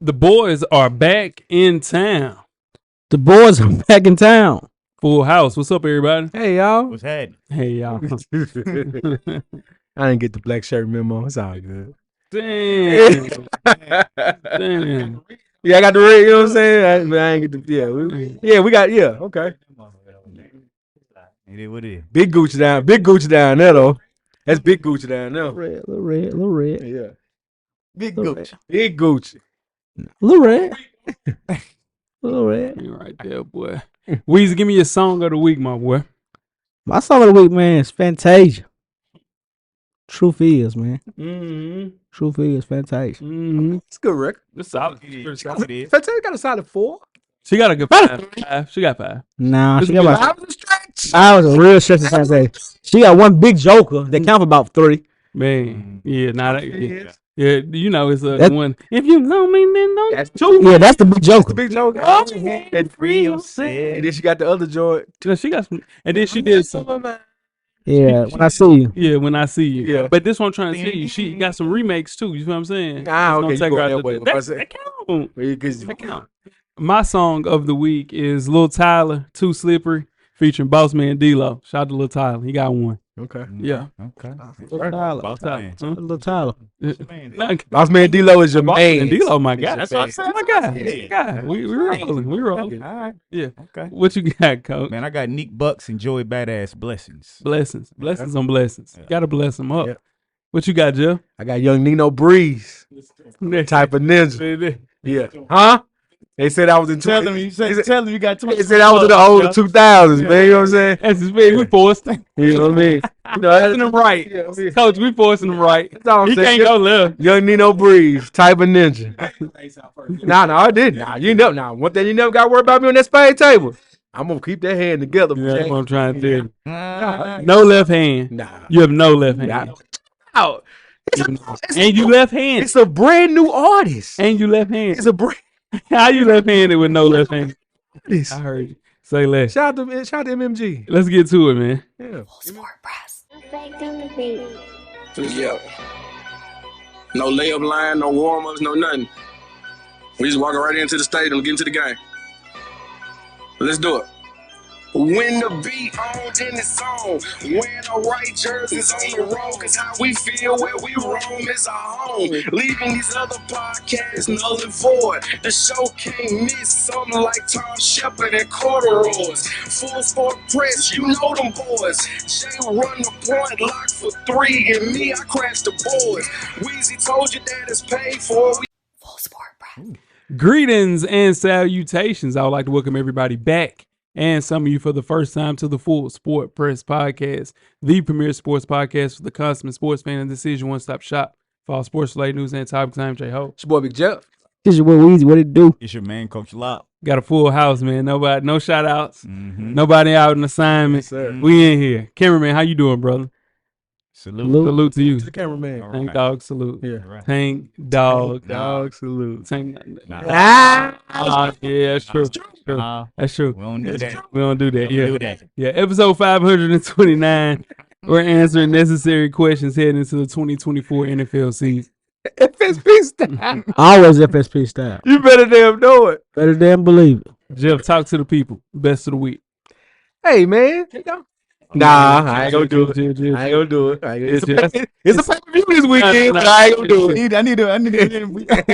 The boys are back in town. The boys are back in town. Full house. What's up, everybody? Hey, y'all. What's happening? Hey, y'all. I didn't get the black shirt memo. It's all good. Damn. Damn. Yeah, I got the red, you know what I'm saying? I ain't get the, we got, okay. It is what it is. Big Gucci down there, though. That's big Gucci down there. Little red. Yeah. Big Little Gucci. Big Gucci. Little red. Little red. You right there, boy. Weezy, give me your song of the week, my boy. My song of the week, man, is Fantasia. Truth is, man. Mm-hmm. Truth is Fantasia. Mm-hmm. It's a good record. It's solid. Fantasia got a solid 4. She got a good 5. She got 5. Nah, It's she got good. about. I was a stretch. I was a real stretch of Fantasia. She got one big joker that count for about 3. Man. Yeah, not Yeah. yeah, you know, it's That- one. If you know me, then don't. That's 2. Yeah, that's the big joker. Big joke. And free yourself. And then she got the other joint. She got some, and then she did some. Yeah, when I see you. Yeah, when I see you. Yeah. But this one I'm trying to tell you, she got some remakes too. You know what I'm saying? Ah, okay, It's you gonna take her going out that the- way. That count. Because That count. My song of the week is Lil Tyler, Too Slippery, featuring Boss Man D-Lo. Shout out to Lil Tyler. He got one. okay. Yeah. Okay. Little Tyler. Boss man. Huh? Little Tyler. Nah, Boss Man D-Lo is your Boss man. Man D-Lo, my He's guy. your That's what I man. said. My guy. Yeah. My guy. We rolling. We rolling. All right. Yeah. Okay. What you got, Coach? Man, I got Nick Bucks and Joey Badass Blessings. Blessings. Blessings on blessings. Yeah. Gotta bless them up. Yeah. What you got, Jeff? I got young Nino Breeze. Type of ninja. Yeah. Huh? They said I was in Tell him you got They said I was in the older 2000s, man. You know what I'm saying? That's his big. We forced him. You know what I mean? You know, Forcing him right. Yeah, I mean, Coach, we forcing him right. that's all I'm He saying. can't go left. Young Nino Breeze, type of ninja. Nah, I didn't. Nah, you never. Nah, one thing you never got to worry about me on that spade table. I'm gonna keep that hand together. Yeah, that's what I'm trying to tell you. Nah. No left hand. Nah. You have no left hand. Nah. Oh, And you left hand. it's a brand new artist. And you left hand. It's a brand How you left handed with no left hand? artist. I heard you. Say less. Shout out to MMG. Let's get to it, man. Yeah. Yeah. No layup line, no warm-ups, no nothing. We just walking right into the stadium, get into the game. Let's do it. When the beat on, then it's on. Wearing the right jerseys on the road, cause how we feel where we roam is our home. Leaving these other podcasts null and void. The show can't miss something like Tom Shepard and corduroys. Full sport press, you know them boys. Jay run the point, lock for 3, and me, I crash the boards. Weezy told you that it's paid for. Full sport press. Greetings and salutations. I would like to welcome everybody back and some of you for the first time to the Full Sport Press Podcast, the premier sports podcast for the consummate sports fan and decision one-stop shop for all sports-related news and topics. I'm J-Ho. It's your boy Big Jeff. This is what Weezy, what it do? It's your man, Coach Lop. Got a full house, man. Nobody, no shout-outs. Mm-hmm. Nobody out on assignment. Yes, sir. We in here. Cameraman, how you doing, brother? Salute. Salute to you. To the cameraman. All Tank right. Dog salute. Yeah. All right. Tank Dog. Dog salute. Tank. Nah. Yeah, that's true. True. Nah, That's true. we don't do that. We don't do that. We Yeah. don't do that. Yeah, episode 529. We're answering necessary questions heading into the 2024 NFL season. FSP style. Always FSP style. You better damn know it. Better damn believe it. Jeff, talk to the people. Best of the week. Hey, man. Nah, I ain't gonna do it. Chill. I ain't gonna do it. It's It's a pay-per-view this weekend, but I ain't gonna do it. I need to.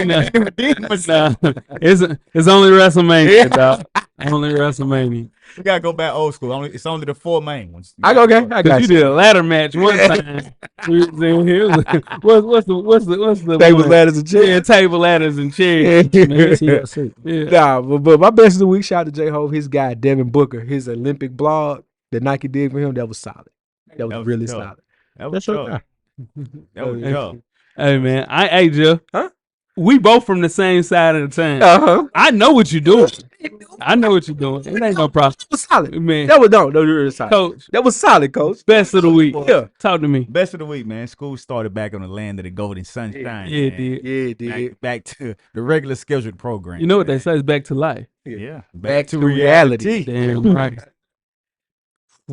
Nah, it's only WrestleMania, dog. Only WrestleMania. We gotta go back old school. It's only the 4 main ones. I got Cause you you. did a ladder match one time. What's the Tables, one? ladders, and Yeah, chairs. table ladders and chairs. TLC. Yeah. Nah, but my best of the week, shout out to J-Ho, his guy, Devin Booker, his Olympic blog that Nike did for him, that was solid. That was really dope. solid. That was That's tough. okay. That was tough. Hey man, hey Jeff. Huh? We both from the same side of the town. Uh-huh. I know what you're doing. I know what you're doing. It ain't no problem. That was solid. Man, That was really solid. Coach, That was solid, coach. best of the week. Yeah. Talk to me. Best of the week, man. School started back on the land of the golden sunshine. Yeah, it man. did. Yeah, it did. Back to the regular scheduled program. You know what they say is back to life. Yeah. Back to reality. Damn right.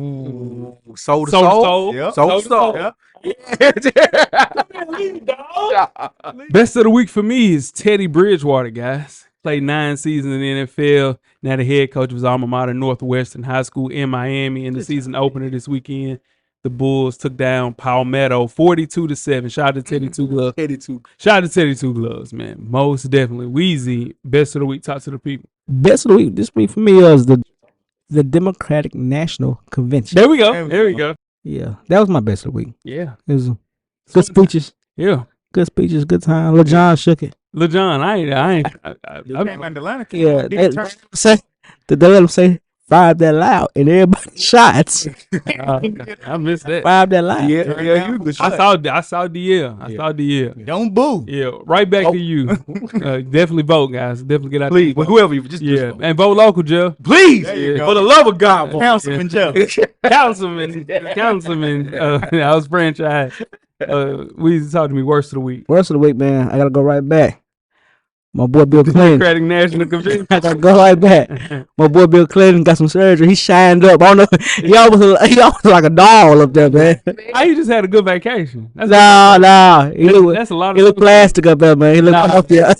Soul to Soul to soul. soul. Yep. Soul to soul. Best of the week for me is Teddy Bridgewater, guys. Played 9 seasons in the NFL. Now the head coach of his alma mater, Northwestern High School in Miami. In the season opener this weekend, the Bulls took down Palmetto 42-7. Shout out to Teddy Two Gloves. Shout out to Teddy Two Gloves, man. Most definitely. Weezy, best of the week. Talk to the people. Best of the week this week for me was the Democratic National Convention. There we go. There we go. Yeah, that was my best of the week. Yeah. It was good speeches. Yeah. Good speeches. Good time. LeJon shook it. LeJon, I ain't. Came in Atlanta. Yeah, they let him say 5 that loud and everybody shots. I missed that. 5 that loud. Yeah, you good I shot. saw DL. I saw DL. Don't boo. Yeah, right back to you. Definitely vote, guys. Definitely get out Please, there. whoever you just Yeah, vote. and vote local, Jeff. Please, There you go. for the love of God, vote. Councilman Joe. Councilman. I was franchise. We talked to me worst of the week. Worst of the week, man. I gotta go right back. My boy Bill Clinton. Democratic National Convention. I gotta go right back. My boy Bill Clinton got some surgery. He shined up. I don't know. He almost like a doll up there, man. He just had a good vacation. That's Nah. that's a lot of He look plastic up there, man. He look Nah. up there.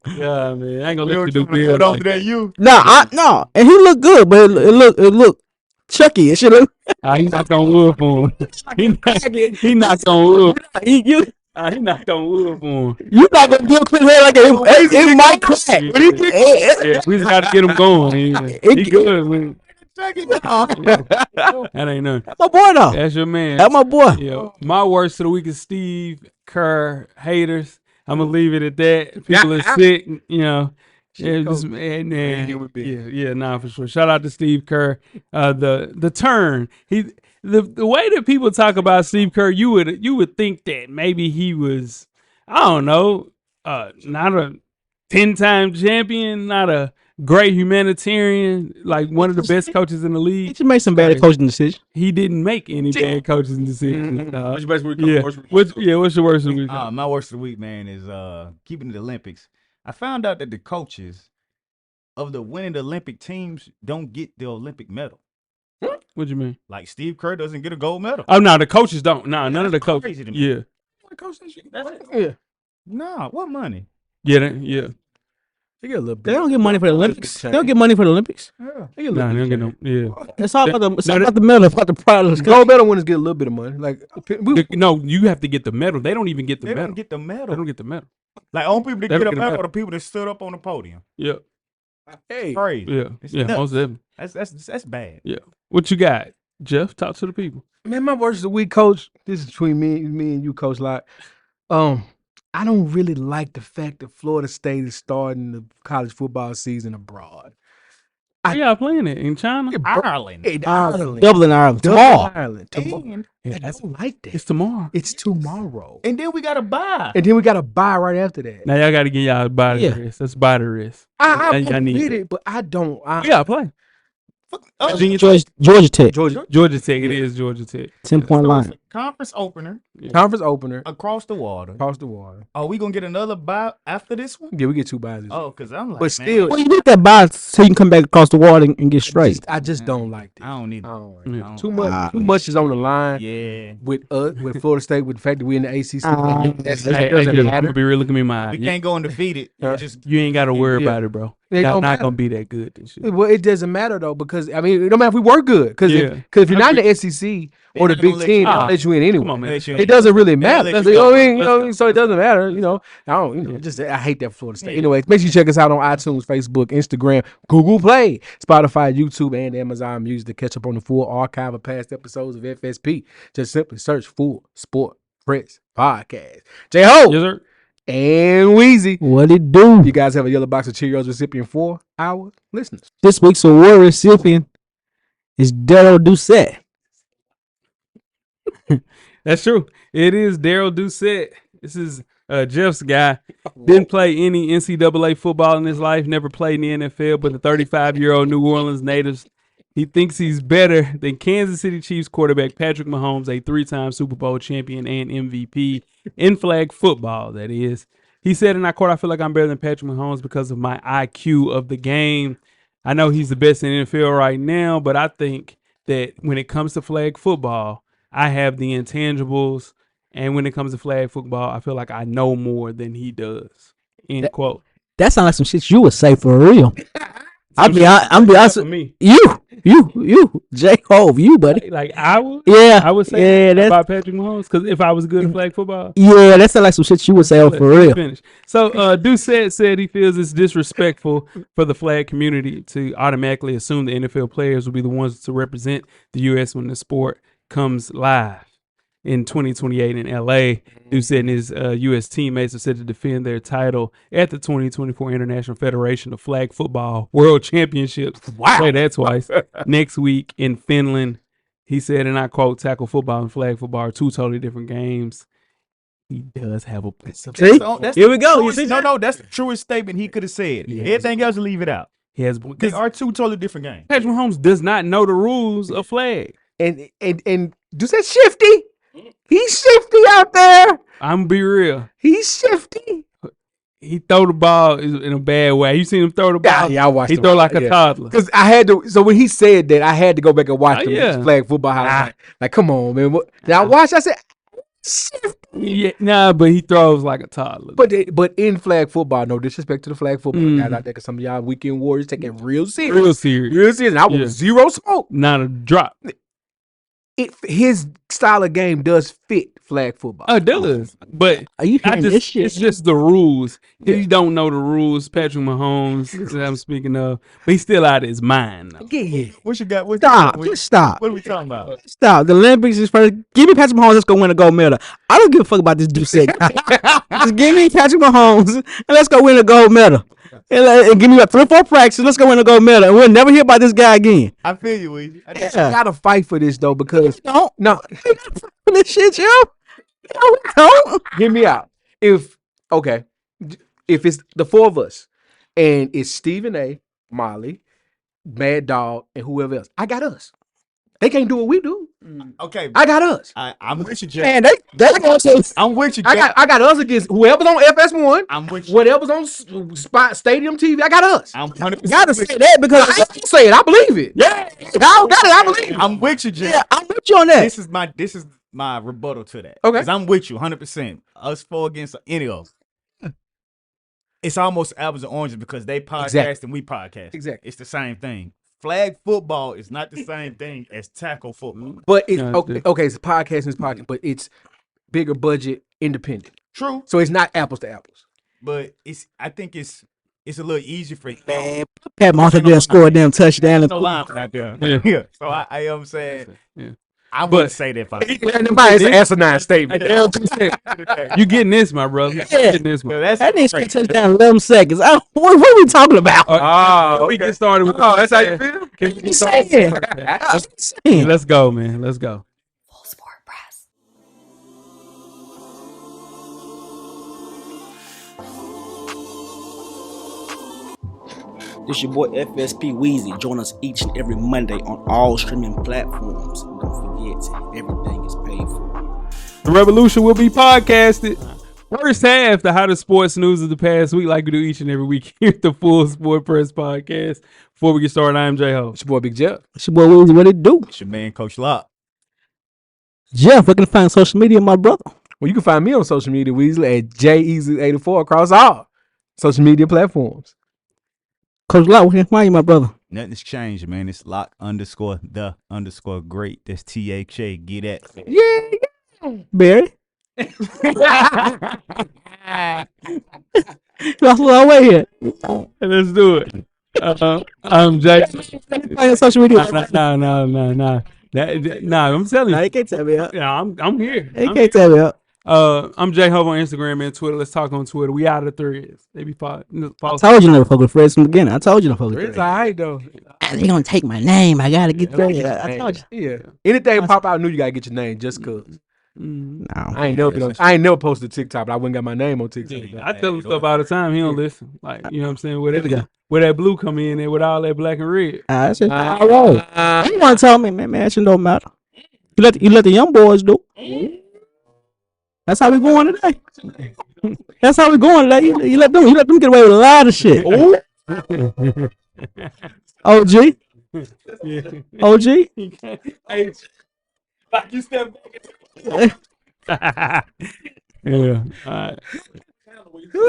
Yeah, man. I ain't gonna let you do Bill. Over there, you. No. And he look good, but it look Chucky. It should look. He knocked on wood for him. He knocked on wood. He knocked on wood for him. You not gonna Bill Clinton head like it might crack. Yeah, we just got to get him going. He good, man. That ain't nothing. That's my boy though. That's your man. That's my boy. Yeah. My worst of the week is Steve Kerr haters. I'm gonna leave it at that. People are sick, you know. Yeah, for sure. Shout out to Steve Kerr. The turn. The way that people talk about Steve Kerr, you would think that maybe he was, I don't know, not a 10-time champion, not a great humanitarian, like one of the best coaches in the He league. just made some bad coaching decisions. He didn't make any bad coaching decisions. What's your best week? What's your worst of the week? My worst of the week, man, is keeping the Olympics. I found out that the coaches of the winning Olympic teams don't get the Olympic medal. What you mean? Like Steve Kerr doesn't get a gold medal. Oh no, the coaches don't. No, none of the That's coaches. crazy to me. Yeah, Nah, what money? yeah. They get a little bit. They don't get money for the Olympics. They don't get money for the Olympics. They get a Nah, little they don't bit. get no. Yeah. It's all about the medal, about the products. Gold medal winners get a little bit of money. Like No, you have to get the medal. They don't even get the They medal. don't get the They medal. don't get the medal. Like, only people that They get don't a get a medal medal. are the people that stood up on the podium. Yeah, hey, Crazy. yeah, It's yeah. nuts. Most definitely. That's bad. Yeah. What you got, Jeff? Talk to the people. man, my worst of the week, coach. This is between me and you, coach. Like, I don't really like the fact that Florida State is starting the college football season abroad. Where y'all playing it in China? Ireland. Hey, Ireland. Dublin, Ireland. Dublin, Tomorrow. Ireland. And, Yeah, I don't like that. it's tomorrow. It's tomorrow. and then we got to buy. And then we got to buy right after that. Now y'all got to get y'all body Yeah. rest. That's body rest. I y'all need get it. it, but I don't. We gotta play. Virginia Tech. Georgia Tech. Georgia Tech. It is Georgia Tech. 10-point line. Conference opener Conference opener across the water. across the water. Are we gonna get another buy after this one? Yeah, we get 2 buys. This Oh, because I'm like, but man, still, Well, you need that buy so you can come back across the water and get straight. I just don't like this. I don't need. I don't like Yeah. it. I don't- Too much is on the line Yeah, with Florida State, with the fact that we're in the ACC. that Hey, doesn't Jeff, I'm matter. gonna be real. Look at me, in my eye. we can't go undefeated. Just You ain't got to worry Yeah. about it, bro. It Y'all don't not matter. gonna be that good this year. Well, it doesn't matter though, because I mean, no matter if we were good, because Yeah. if you're not in the SEC or the not Big gonna let Ten, you- they'll let you in anyway. Come on, man. It doesn't really matter. let You you know what I go. mean? You know, so it doesn't matter. You know, I don't. Just I hate that Florida State. Yeah. Anyway, make sure you check us out on iTunes, Facebook, Instagram, Google Play, Spotify, YouTube, and Amazon Music to catch up on the full archive of past episodes of FSP. Just simply search Full Sport Press Podcast. J-Ho Yes, sir. and Weezy. What it do? You guys have a yellow box of Cheerios recipient for our listeners. This week's award recipient is Darrelle Doucette. That's true. It is Darrelle Doucette. This is Jeff's guy. Didn't play any NCAA football in his life. Never played in the NFL. But the 35-year-old New Orleans natives, he thinks he's better than Kansas City Chiefs quarterback Patrick Mahomes, a 3-time Super Bowl champion and MVP in flag football. That is. He said in our court, I feel like I'm better than Patrick Mahomes because of my IQ of the game. I know he's the best in the NFL right now, but I think that when it comes to flag football, I have the intangibles, and when it comes to flag football, I feel like I know more than he does. End quote. That sounds like some shit you would say for real. I'm be honest. For me. You, J. Hove, you, buddy. Like I would. Yeah, I would say that's about Patrick Mahomes, because if I was good at flag football. Yeah, that sounds like some shit you would say for real. Finish. So Doucette said he feels it's disrespectful for the flag community to automatically assume the NFL players will be the ones to represent the U.S. when the sport comes live in 2028 in LA. Doucette and his U.S. teammates are set to defend their title at the 2024 International Federation of Flag Football World Championships. Wow. Say that twice. Next week in Finland. He said, and I quote, tackle football and flag football are two totally different games. He does have a point. See? Here we go. You see No, that's the truest statement he could have said. Yeah. Everything else, leave it out. He has They are two totally different games. Patrick Mahomes does not know the rules of flag. And Doucette shifty. He's shifty out there. I'm gonna be real. He's shifty. He throw the ball in a bad way. You seen him throw the ball? Yeah, I watched He him. throw like a toddler. Because I had to. So when he said that, I had to go back and watch the yeah. flag football highlight. Like, come on, man. Now I watched. I said, shifty. Yeah, nah, but he throws like a toddler. But in flag football, no disrespect to the flag football guys out there, because some of y'all weekend warriors take it real serious. real serious. Real serious. And I was zero smoke. Not a drop. His style of game does fit flag football. Oh, it does. But Are you hearing this shit? it's just the rules. He don't know the rules. Patrick Mahomes, that I'm speaking of. But he's still out of his mind, though. Yeah. What you got? Stop. Just stop. What are we talking about? Stop. The Olympics is first. Give me Patrick Mahomes. Let's go win a gold medal. I don't give a fuck about this Doucette guy. Just give me Patrick Mahomes and let's go win a gold medal. And give me about 3 or 4 practices. Let's go win a gold medal. And we'll never hear about this guy again. I feel you, Weezy. You gotta fight for this though, because Don't. no, This shit, yo. Don't. hear me out. If it's the 4 of us and it's Stephen A, Molly, Mad Dog, and whoever else, I got us. They can't do what we do. Okay, I got us. I'm with you, Jay. Man, they also. I'm with you, Jay. I got us against whoever's on FS1. I'm with you. Whatever's on Spot Stadium TV. I got us. I'm 100% Gotta with say you. that because I ain't gonna say it. I believe it. yeah, I don't got it. I believe it. I'm with you, Jay. yeah, I'm with you on that. This is my rebuttal to that. Okay. 'Cause I'm with you 100%. Us 4 against any of them. It's almost apples and oranges because they podcast Exactly. and we podcast. Exactly. It's the same thing. Flag football is not the same thing as tackle football. But it's Yeah, okay. It's a podcast and it's podcast, but it's bigger budget, independent. True, So it's not apples to apples. but I think it's a little easier for Man, Pat Mahomes did score a damn touchdown. no line out there. Yeah. Yeah. So I am saying Yeah. I wouldn't say that. If I, It's an asinine statement. You getting this, my brother. You getting this one. that's That nigga crazy. scored touchdown in 11 seconds. What are we talking about? Oh, We get started with that's how you feel? Can we get Just started? saying. Just saying. Let's go, man. Let's go. Full Sport Press. This your boy FSP Weezy. Join us each and every Monday on all streaming platforms. And don't forget, everything is paid for. The Revolution will be podcasted. First half, the hottest sports news of the past week, like we do each and every week here at the Full Sport Press Podcast. Before we get started, I am J-Ho. It's your boy Big Jeff. It's your boy Weezy. What it do? It's your man, Coach Locke. Jeff, where can I find social media, my brother? Well, you can find me on social media, Weasley, at JEasy84 across all social media platforms. Coach Locke, where can I find you, my brother? Nothing's changed, man. It's Lock_the_great. That's THA. Get at. Yeah. Barry? Lost a long way here. Let's do it. I'm Jay. Find your social media. No. I'm telling Nah, you. you can't tell me up. Yeah, I'm here. You can't tell me up. I'm J Hub on Instagram and Twitter. Let's talk on Twitter. We out of the threads. They be follow. I told you never fuck with Fred from the beginning. I told you to fuck with It's Fred. all right, though. They gonna take my name. I gotta get Fred. I told you. Yeah. Anything pop out, I knew you got to get your name just because. No. I ain't never posted TikTok, but I wouldn't got my name on TikTok. I tell him stuff all the time. He don't listen. Like, you know what I'm saying? Where that blue come in there with all that black and red. That's it. All right. You want to tell me, man, it don't matter. You let the young boys do. That's how we going today. That's how we going today. You let them get away with a lot of shit. OG. Yeah. OG. Hey, like you step back. Yeah. All right.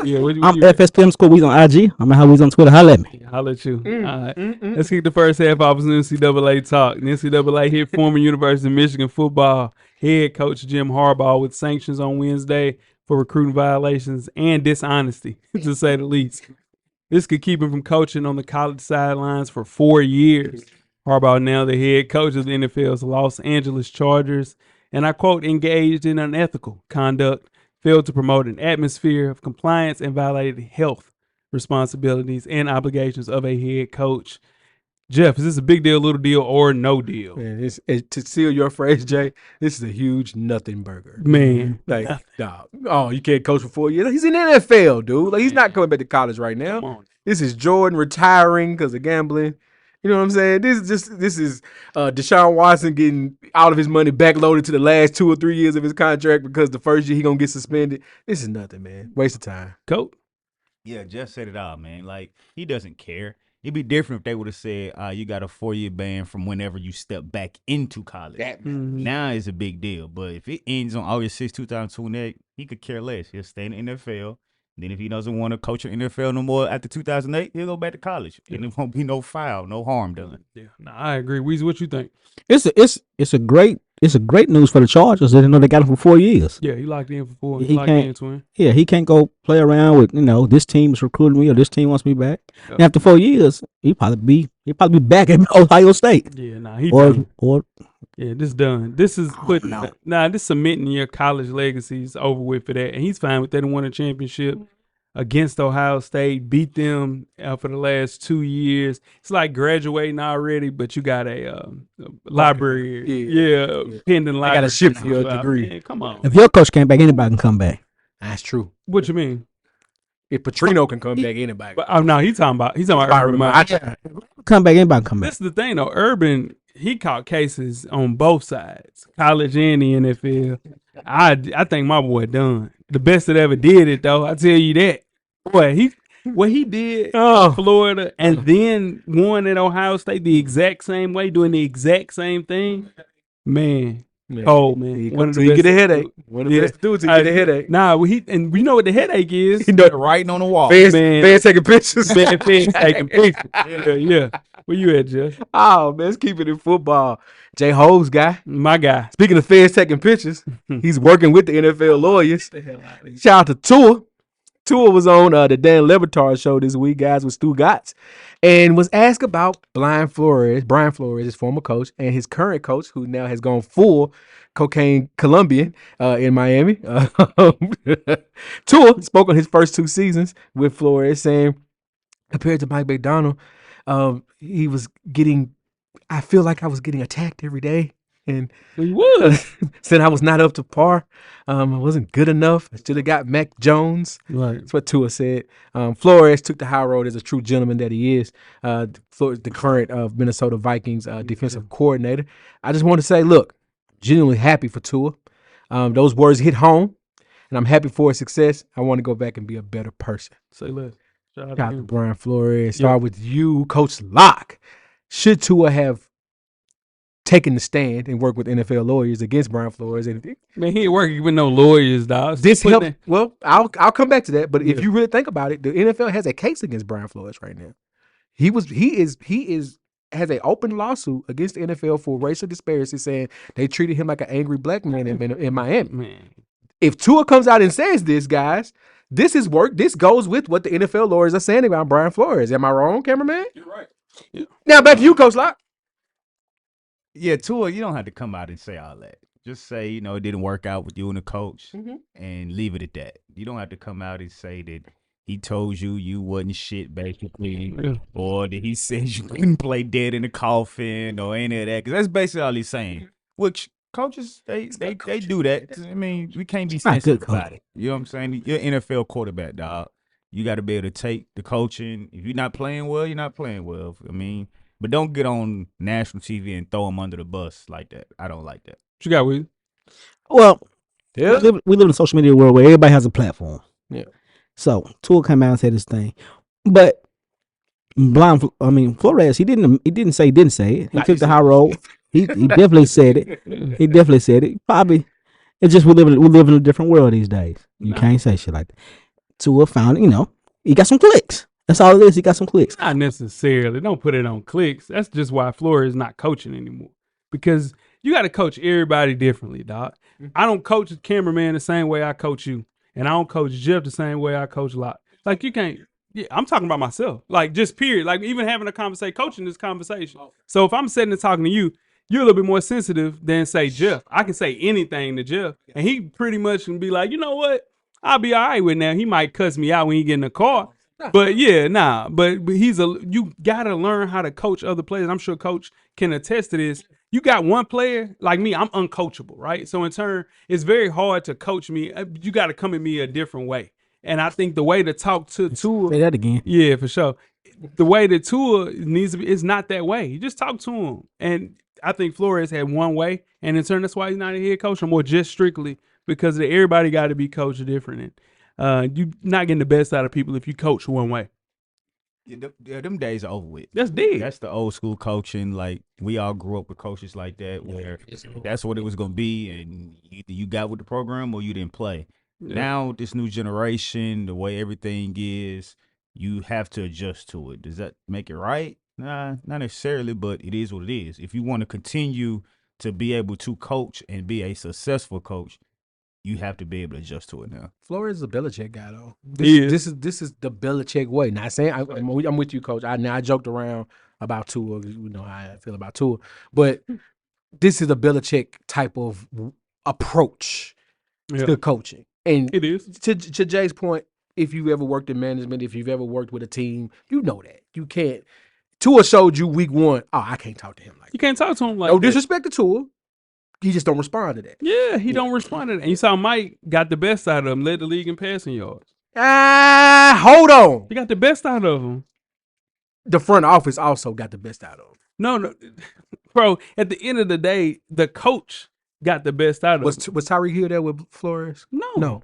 Yeah. What I'm you FSPM School. We's on IG. I'm how we's on Twitter. Holla at me. I'll let you. All right. Let's kick the first half off with NCAA talk. The NCAA hit former University of Michigan football head coach Jim Harbaugh with sanctions on Wednesday for recruiting violations and dishonesty, to say the least. This could keep him from coaching on the college sidelines for 4 years. Harbaugh, now the head coach of the NFL's Los Angeles Chargers, and I quote, engaged in unethical conduct, failed to promote an atmosphere of compliance, and violated health responsibilities and obligations of a head coach. Jeff, is this a big deal, little deal, or no deal? Man, to steal your phrase, Jay, this is a huge nothing burger. Man, Like, dog. Oh, you can't coach for 4 years. He's in the NFL, dude. Like, he's not coming back to college right now. come on. This is Jordan retiring because of gambling. You know what I'm saying? This is Deshaun Watson getting all of his money backloaded to the last 2 or 3 years of his contract because the first year he gonna get suspended. This is nothing, man. Waste of time. Coach. Yeah, Jeff said it all, man. Like, he doesn't care. It'd be different if they would have said, you got a 4-year ban from whenever you step back into college. Now it's a big deal. But if it ends on August 6, 2028, he could care less. He'll stay in the NFL. Then if he doesn't want to coach in NFL no more after 2008, he'll go back to college. And it won't be no foul, no harm done. Yeah, I agree. Weezy, what you think? It's a great news for the Chargers. They didn't know they got him for 4 years. Yeah, he locked in for 4. He He locked can't- in, twin. Yeah, he can't go play around with this team is recruiting me or this team wants me back. Yep. And after 4 years, he probably be back at Ohio State Yeah, nah, he or done. or Yeah, this done. This is putting no. this cementing your college legacies over with for that. And he's fine with that and won a championship against Ohio State, beat them for the last 2 years. It's like graduating already, but you got a library, pending library. I got to ship your Wow, degree. man, come on. if your coach came back, anybody can come back. That's true. What you mean? If Petrino can come back, anybody. But oh no, he's talking about Urban Meyer. Come back, anybody can come back. This is the thing though. Urban, he caught cases on both sides, college and the NFL. I think my boy done. The best that ever did it though. I tell you that. Boy, what he did in Florida and then won at Ohio State the exact same way, doing the exact same thing. Man. Cold, man. So you get a headache. One of the best dudes to get a headache. Nah, and we know what the headache is. He know Writing on the wall. fans taking pictures. Fans taking pictures. Yeah. Where you at, Jeff? Oh, man, let's keep it in football. J. Ho's guy. My guy. Speaking of fans taking pictures, he's working with the NFL lawyers. Shout out to Tua. Tua was on the Dan Le Batard show this week, guys, with Stu Gatz, and was asked about Brian Flores, his former coach, and his current coach, who now has gone full cocaine Colombian in Miami. Tua spoke on his first 2 seasons with Flores, saying, compared to Mike McDonald, he was getting, I feel like I was getting attacked every day. And He was. said I was not up to par. I wasn't good enough. I should have got Mac Jones. Right. That's what Tua said. Flores took the high road as a true gentleman that he is. The current of Minnesota Vikings defensive coordinator. I just want to say, look, genuinely happy for Tua. Those words hit home, and I'm happy for his success. I want to go back and be a better person. Say less. Shout out Shout out to to him. Brian Flores. Start with you, Coach Locke. Should Tua have taken the stand and worked with NFL lawyers against Brian Flores? And Man, he ain't working with no lawyers, dog. this Put helped. that- Well, I'll come back to that. But if Yeah. you really think about it, the NFL has a case against Brian Flores right now. He has an open lawsuit against the NFL for racial disparity, saying they treated him like an angry black man in Miami. Man. If Tua comes out and says this, guys, this is work. This goes with what the NFL lawyers are saying about Brian Flores. Am I wrong, cameraman? You're right. Yeah. Now back to you, Coach Locke. Yeah, Tua, you don't have to come out and say all that. Just say, it didn't work out with you and the coach and leave it at that. You don't have to come out and say that he told you wasn't shit, basically, Yeah. or that he said you couldn't play dead in the coffin or any of that. Because that's basically all he's saying. Which coaches, they do that. I mean, we can't be not sensitive good about it. You know what I'm saying? You're an NFL quarterback, dog. You got to be able to take the coaching. If you're not playing well, you're not playing well. I mean, but don't get on national TV and throw him under the bus like that. I don't like that. What you got, Weezy? Well, we live in a social media world where everybody has a platform. Yeah. So Tua came out and said his thing, but Flores. He didn't say it. He Nah, took he the said high it. road. He definitely said it. He definitely said it. Probably it's just we live in a different world these days. You can't say shit like that. Tua found, he got some clicks. That's all it is. He got some clicks. Not necessarily. Don't put it on clicks. That's just why Flores is not coaching anymore. Because you got to coach everybody differently, dog. I don't coach the cameraman the same way I coach you. And I don't coach Jeff the same way I coach Locke. Like, you can't. Yeah, I'm talking about myself. Like, just period. Like, even having a conversation, coaching this conversation. So if I'm sitting and talking to you, you're a little bit more sensitive than, say, Jeff. I can say anything to Jeff. And he pretty much can be like, you know what? I'll be all right with now. He might cuss me out when he get in the car. But yeah, but you gotta learn how to coach other players. I'm sure Coach can attest to this. You got one player like me, I'm uncoachable, right? So in turn, it's very hard to coach me. You got to come at me a different way. And I think the way to talk to Tua, Say that again. yeah, for sure. The way that Tua needs to be, it's not that way. You just talk to him. And I think Flores had one way, and in turn, that's why he's not a head coach anymore, just strictly because everybody got to be coached different. And you're not getting the best out of people if you coach one way. Yeah, them days are over with. That's dead. That's the old school coaching. Like, we all grew up with coaches like that where that's what it was going to be, and either you got with the program or you didn't play. Yeah. Now, this new generation, the way everything is, you have to adjust to it. Does that make it right? Nah, not necessarily, but it is what it is. If you want to continue to be able to coach and be a successful coach, you have to be able to adjust to it now. Flores is a Belichick guy, though. This is the Belichick way. Not saying I'm with you, Coach. I joked around about Tua. You know how I feel about Tua, but this is a Belichick type of approach to coaching. And it is. To Jay's point, if you've ever worked in management, if you've ever worked with a team, you know that you can't. Tua showed you week one. Oh, I can't talk to him like you can't talk to him like no disrespect to Tua. He just don't respond to that. Yeah, he don't respond to that. And you saw Mike got the best out of him, led the league in passing yards. Hold on. He got the best out of him. The front office also got the best out of him. No, bro. At the end of the day, the coach got the best out of him. Was Tyreek Hill there with Flores? No,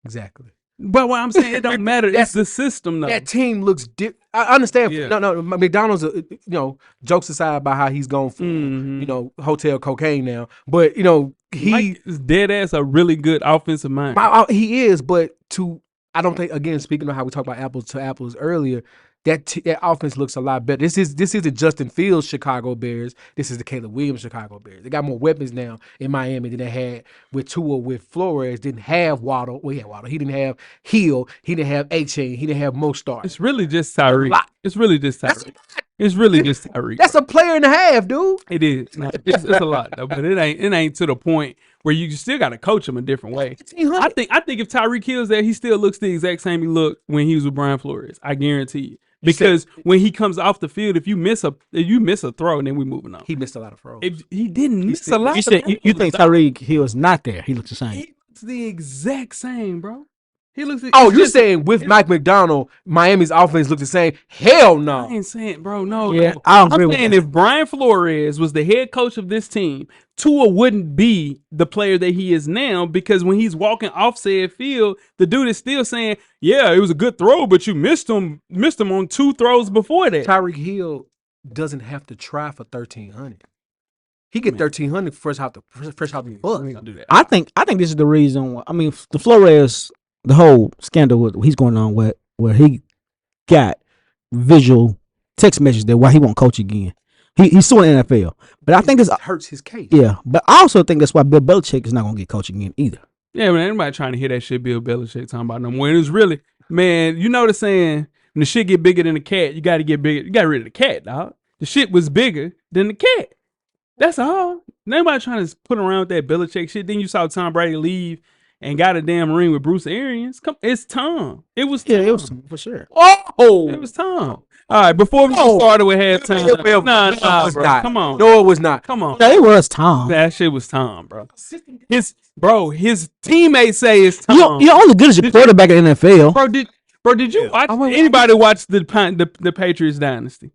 exactly. But what I'm saying, it don't matter. It's the system, though. That team looks different. I understand. Yeah. No. McDonald's, jokes aside about how he's gone for, hotel cocaine now. But, Mike is dead ass a really good offensive mind. He is, but I don't think, again, speaking of how we talked about apples to apples earlier, that offense looks a lot better. This isn't Justin Fields' Chicago Bears. This is the Caleb Williams Chicago Bears. They got more weapons now in Miami than they had with Tua. With Flores, didn't have Waddle. Well, he had Waddle. He didn't have Hill. He didn't have A-Chain. He didn't have Mostert. It's really just Tyreek. It's really just Tyreek. That's a player and a half, dude. It is. It's a lot though, but it ain't to the point where you still got to coach him a different way. I think if Tyreek Hill's there, he still looks the exact same he looked when he was with Brian Flores. I guarantee you. Because when he comes off the field, if you miss a throw, and then we're moving on. He missed a lot of throws. He didn't miss a lot. You think Tyreek Hill is not there? He looks the same. He looks the exact same, bro. He looks. You're saying with Mike McDonald, Miami's offense looks the same? Hell no. I ain't saying, bro. No. Yeah, no. I'm saying if Brian Flores was the head coach of this team, Tua wouldn't be the player that he is now, because when he's walking off said field, the dude is still saying, "Yeah, it was a good throw, but you missed him on 2 throws before that." Tyreek Hill doesn't have to try for 1,300. He get 1,300 fresh out the bus. I think this is the reason why. I mean, the Flores, the whole scandal with he's going on where he got visual text messages that why he won't coach again. He's suing the NFL, but I think this hurts his case. Yeah, but I also think that's why Bill Belichick is not going to get coaching again either. Yeah, man, anybody trying to hear that shit Bill Belichick talking about no more. And it was really, man, you know the saying, when the shit get bigger than the cat, you got to get bigger. You got rid of the cat, dog. The shit was bigger than the cat. That's all. Nobody trying to put around with that Belichick shit. Then you saw Tom Brady leave and got a damn ring with Bruce Arians. It's Tom. It was Tom. Yeah, it was Tom, for sure. Oh! It was Tom. All right, before we started with halftime. Nah, bro. Not. Come on. No, it was not. Come on. Yeah, it was Tom. That shit was Tom, bro. His teammates say it's Tom. You're only good as your quarterback in the NFL. Did you watch anybody watch the Patriots dynasty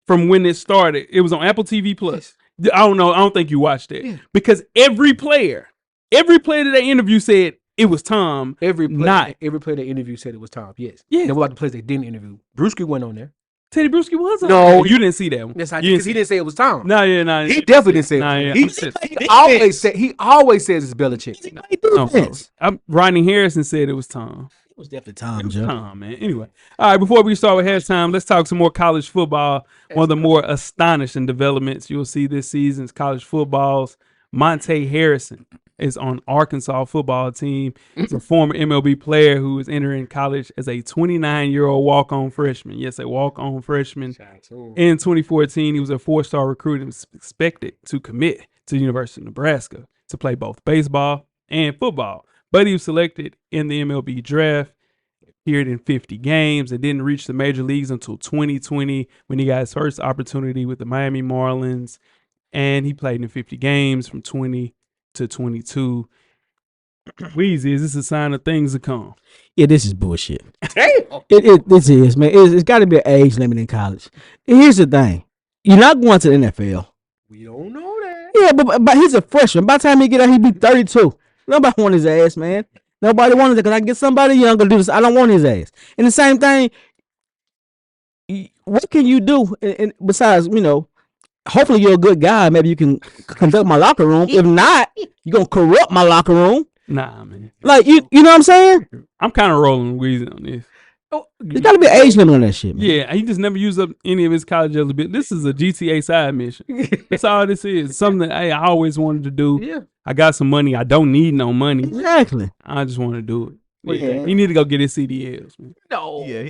from when it started? It was on Apple TV Plus. I don't know. I don't think you watched it because every player that they interviewed said it was Tom. Every player they interviewed said it was Tom. Yes. Yeah. Then what about the players they didn't interview? Brewski went on there. Teddy Bruschi was on. No. You didn't see that one. Yes, I You did, because didn't he didn't say it was Tom. No, yeah, no. He definitely didn't say it. Nah, yeah. He always says it's Belichick. No, Rodney Harrison said it was Tom. It was definitely Tom, Joe. Tom, man. Anyway, all right. Before we start with halftime, let's talk some more college football. One of the more astonishing developments you'll see this season's college footballs. Monte Harrison is on Arkansas football team. He's a former MLB player who is entering college as a 29-year-old walk-on freshman. Yes, a walk-on freshman. In 2014, he was a 4-star recruit and was expected to commit to the University of Nebraska to play both baseball and football. But he was selected in the MLB draft, appeared in 50 games, and didn't reach the major leagues until 2020 when he got his first opportunity with the Miami Marlins. And he played in 50 games from 20 to 22. Weezy, is this a sign of things to come? Yeah, this is bullshit. Damn. This is, man. It's got to be an age limit in college. And here's the thing. You're not going to the NFL. We don't know that. Yeah, but he's a freshman. By the time he get out, he'll be 32. Nobody want his ass, man. Nobody wants it because I get somebody younger to do this. I don't want his ass. And the same thing, what can you do? And besides, hopefully you're a good guy. Maybe you can conduct my locker room. If not, you're going to corrupt my locker room. Nah, man. Like, you know what I'm saying? I'm kind of rolling Weezy on this. There's got to be an age limit on that shit, man. Yeah, he just never used up any of his college eligibility. This is a GTA side mission. That's all this is. Something that I always wanted to do. Yeah. I got some money. I don't need no money. Exactly. I just want to do it. Yeah. He need to go get his CDLs, man. No. Yeah,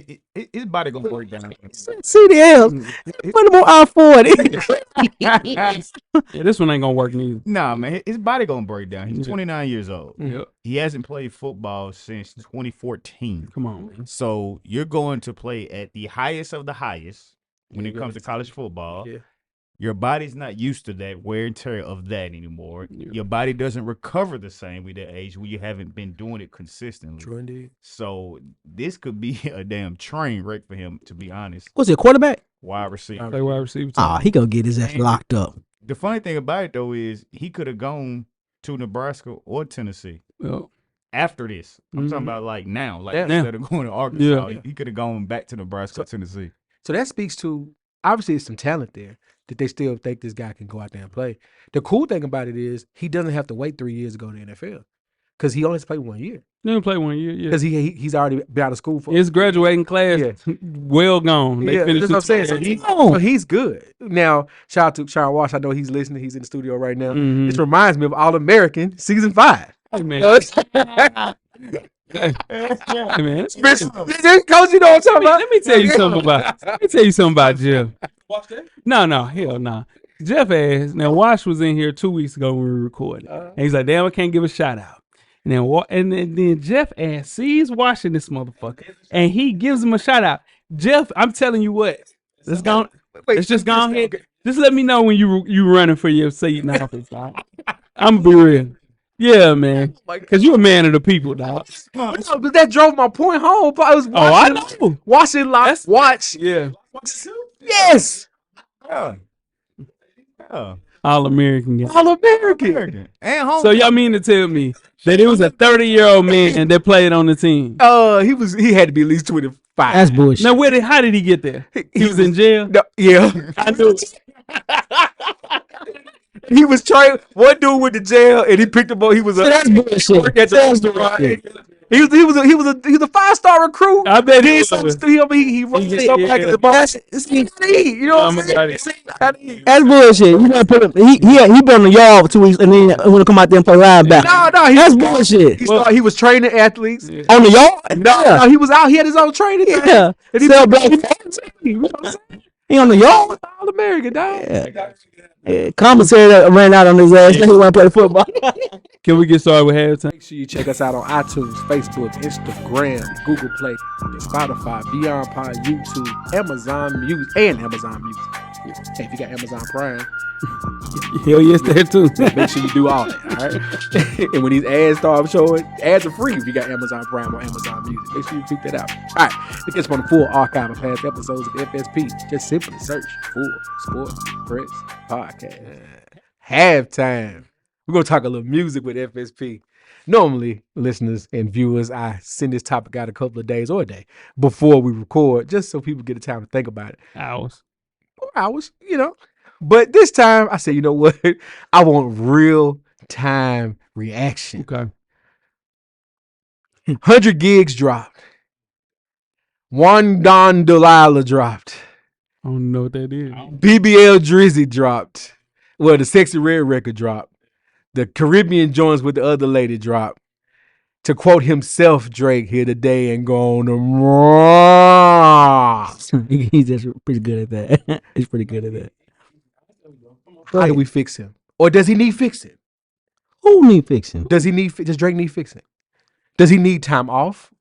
his body gonna break down. CDLs. Put him on R40. Yeah, this one ain't gonna work neither. Nah, man, his body gonna break down. He's 29 years old. Yep. He hasn't played football since 2014. Come on, man. So you're going to play at the highest of the highest when it comes to college football. Yeah. Your body's not used to that wear and tear of that anymore. Yeah. Your body doesn't recover the same with that age when you haven't been doing it consistently. True indeed. So this could be a damn train wreck for him, to be honest. What's it, quarterback? Wide receiver. Play wide receiver. Oh, he gonna get his ass locked up. The funny thing about it, though, is he could have gone to Nebraska or Tennessee Well, after this. I'm Mhm. talking about like now. Like Yeah. instead of going to Arkansas, Yeah. he could have gone back to Nebraska or Tennessee. So that speaks to, obviously, there's some talent there that they still think this guy can go out there and play. The cool thing about it is he doesn't have to wait 3 years to go to the NFL because he only has to play 1 year he didn't play 1 year. Yeah. because he's already been out of school for. His graduating class, Yeah. well gone. They Yeah, finished that's what I'm it saying. together. So he's good. Now, shout out to Sharon Walsh. I know he's listening. He's in the studio right now. Mhm. This reminds me of All American season 5. Hey, man. Hey, man. Coach, you know what I'm talking about? Let me tell you something about Jeff. No, hell no. Jeff asked. Now, Wash was in here 2 weeks ago when we recorded, and he's like, "Damn, I can't give a shout out." And then Jeff asked, "He's watching this motherfucker," and he gives him a shout out. Jeff, I'm telling you what, let's go. Let's just go ahead. Just let me know when you running for your seat in office. Dog. I'm gonna be real. Yeah, man. Because you're a man of the people, dog. No, but that drove my point home. I was watching, I know. watching live. Watch. Yeah. Yes. Yeah. Yeah. All American guy. All American. American. And home. So y'all mean to tell me that it was a 30-year-old man that played on the team? He had to be at least 25. That's bullshit. Now, how did he get there? He was in jail? No, yeah. I knew it. He was trained. One dude went to jail and he picked him up. He was That's bullshit. That's bullshit. He was a 5-star recruit. I bet he He was. he runs Yeah, something like yeah. the boss. You know what I'm saying? That's bullshit. You gotta put him. He been on the yard for 2 weeks and then want to come out there and play linebacker. No, That's bullshit. He was training athletes. Yeah. On the yard? No, he was out. He had his own training. Yeah. And he Sell was black. you know what I'm saying? He on the yard? All American, dog. Yeah. Commissary that ran out on his ass. He want to play football. Can we get started with halftime? Make sure you check us out on iTunes, Facebook, Instagram, Google Play, Spotify, Beyond Pod, YouTube, Amazon Music, and Amazon Music. Hey, if you got Amazon Prime, Hell yes, that too. make sure you do all that, all right? And when these ads start showing, ads are free if you got Amazon Prime or Amazon Music. Make sure you check that out. All right, to get us on the full archive of past episodes of FSP, just simply search Full Sport Press Podcast. Halftime. We're going to talk a little music with FSP. Normally, listeners and viewers, I send this topic out a couple of days or a day before we record, just so people get the time to think about it. Hours. 4 hours, But this time, I said, you know what? I want real time reaction. Okay. 100 gigs dropped. One Don Delilah dropped. I don't know what that is. BBL Drizzy dropped. Well, the Sexy Red record dropped. The Caribbean joints with the other lady dropped. To quote himself, Drake here today and go on the raw. He's just pretty good at that. He's pretty good at that. How do we fix him? Or does he need fixing? Who need fixing? Does Drake need fixing? Does he need time off?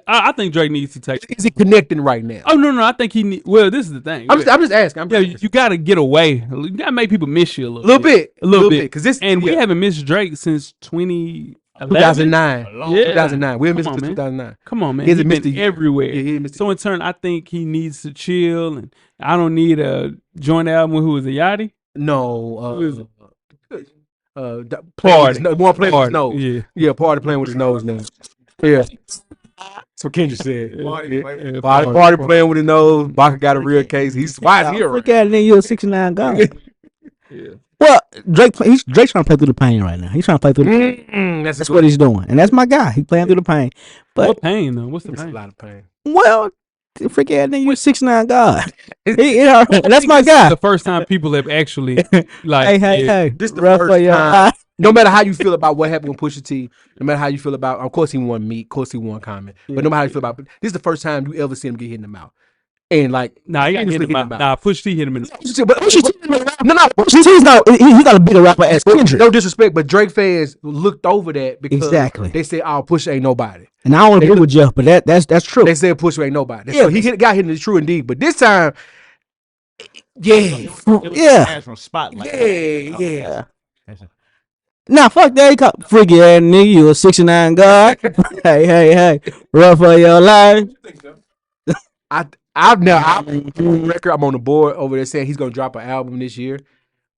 I think Drake needs to take. Is he connecting right now? Oh no, I think he need. Well, this is the thing. I'm just asking. You got to get away. You got to make people miss you a little bit. A little bit. Because we haven't missed Drake since 2009. 2009. We haven't missed him since 2009. Come on, man. He's been everywhere. Yeah, so in turn, I think he needs to chill, and I don't need a joint album with who is it, Yachty? No. Who is it? Party. More playing with his nose. Yeah, Party playing with his nose now. Yeah. That's what Kendrick said. Party playing with his nose. Baca got a real case. He's wise here. Look at it, then you're a 69 guy. Yeah. Well, Drake's trying to play through the pain right now. He's trying to play through the pain. That's what he's doing. And that's my guy. He's playing through the pain. But what pain though? What's the pain? A lot of pain. Well, freak ass nigga, you're a 6'9" God. That's my guy. The first time people have actually like hey. This the first time. No matter how you feel about what happened with Pusha T, no matter how you feel about, of course he won Meek, of course he won Common, but no matter how you feel about, this is the first time you ever see him get hit in the mouth. And like, he got hit in the mouth. Nah, Pusha T hit him in the mouth. Pusha T's not. He's not a bigger rapper as Kendrick. No disrespect, but Drake fans looked over that because they said, "Oh, Pusha ain't nobody." And I don't agree with Jeff, but that's true. They said Pusha ain't nobody. Yeah, so he got hit in the true indeed. But this time, From Spotlight. Yeah. Nah, fuck that. He called freaky ass nigga. You a 69 God. hey. Run for your life. I'm on record. I'm on the board over there saying he's gonna drop an album this year.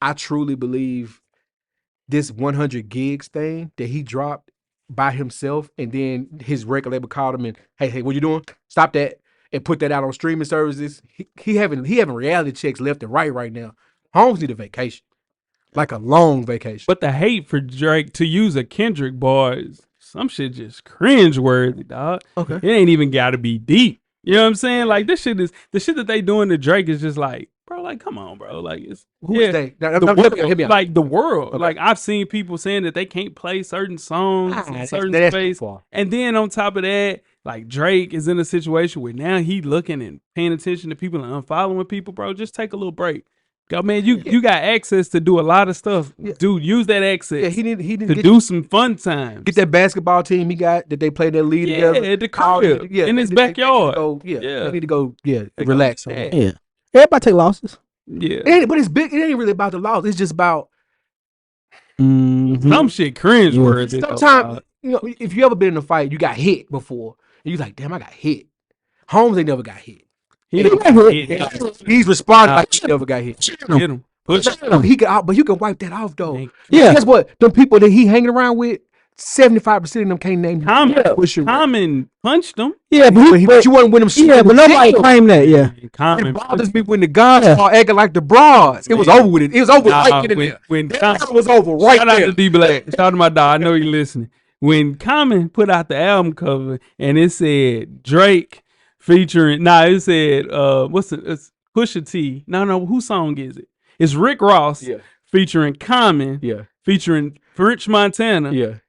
I truly believe this 100 gigs thing that he dropped by himself, and then his record label called him and hey, what you doing? Stop that and put that out on streaming services. He having reality checks left and right now. Holmes need a vacation, like a long vacation. But the hate for Drake to use a Kendrick boys, some shit just cringe worthy, dog. Okay, it ain't even got to be deep. You know what I'm saying? Like this shit is the shit that they doing to Drake is just like, bro, like come on, bro, like it's they? Like the world. Okay. Like I've seen people saying that they can't play certain songs in certain space, and then on top of that, like Drake is in a situation where now he looking and paying attention to people and unfollowing people, bro. Just take a little break. Go, man, you got access to do a lot of stuff. Yeah. Dude, use that access. Yeah, he need to do some fun times. Get that basketball team he got that they play their league together. Yeah, at the crib. In his backyard. They need to go relax. Yeah. Everybody take losses. Yeah. But it's big. It ain't really about the loss. It's just about some shit cringe worthy. Sometimes, if you ever been in a fight, you got hit before. And you like, damn, I got hit. Holmes ain't never got hit. He's responding like he never got hit. Hit him. Push him. He can, but you can wipe that off though. Yeah. Guess what? Them people that he hanging around with, 75% of them can't name Common punched them. Yeah, but you wasn't with him. Yeah, but nobody claimed that. Yeah. Common it bothers me when the guys start acting like the bras. It was over with it. It was over right there. When it was over right shout there. Out to D Black. Shout out to my dog. I know you're listening. When Common put out the album cover and it said Drake featuring, it said it's Pusha T. No, whose song is it? It's Rick Ross featuring Common, featuring French Montana,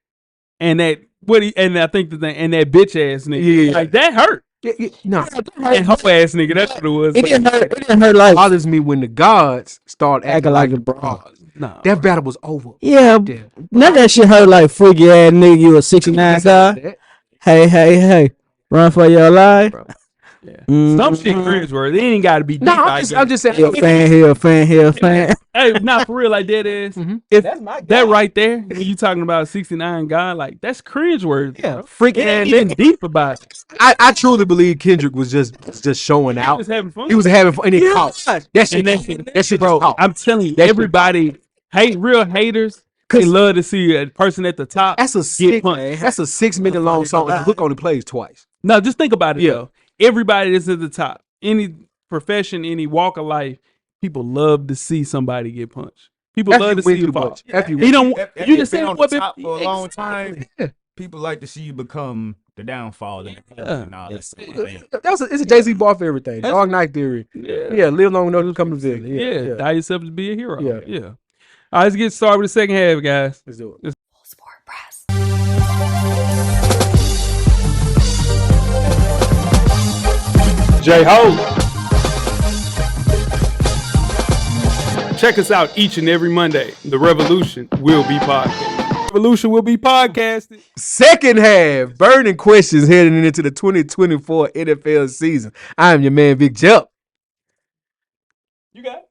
and that I think the thing and that bitch ass nigga, like that hurt. No, and hoe ass nigga, that's what it was. It didn't hurt like. It bothers me when the gods start acting like the bras. No, that battle was over. Yeah, none of that shit hurt like freaky ass nigga. You a 69 guy. Hey, run for your life. Bro. Yeah. Some shit cringe worthy. It ain't got to be deep. No, I'm just saying. Fan. Hey, not for real, like that is. Mm-hmm. If that's my guy. That right there, when you talking about a 69 guy, like that's cringe worthy. Yeah, freaking even deep about it. I truly believe Kendrick was just showing out. He was having fun. He was having fun, and it caught. That shit, bro. I'm telling you, everybody hate real haters. They love to see a person at the top. That's a get six. punched. That's a 6 minute long song. And Hook only plays twice. No, just think about it Yeah. though. Everybody that's at the top, any profession, any walk of life, people love to see somebody get punched. People After love you to win see you too fall. much. After you He win. don't. If You you've just been said on what the top for a long time. Yeah. People like to see you become the downfall and all that stuff. It's a Jay-Z bar for everything. Dog Night Theory. Yeah, live long enough to come to visit. Yeah, die yourself to be a hero. Yeah. Yeah. All right, let's get started with the second half, guys. Let's do it. Sport Press. J-Ho. Check us out each and every Monday. The Revolution will be podcasted. Revolution will be podcasted. Second half, burning questions heading into the 2024 NFL season. I am your man, Big Jep. You got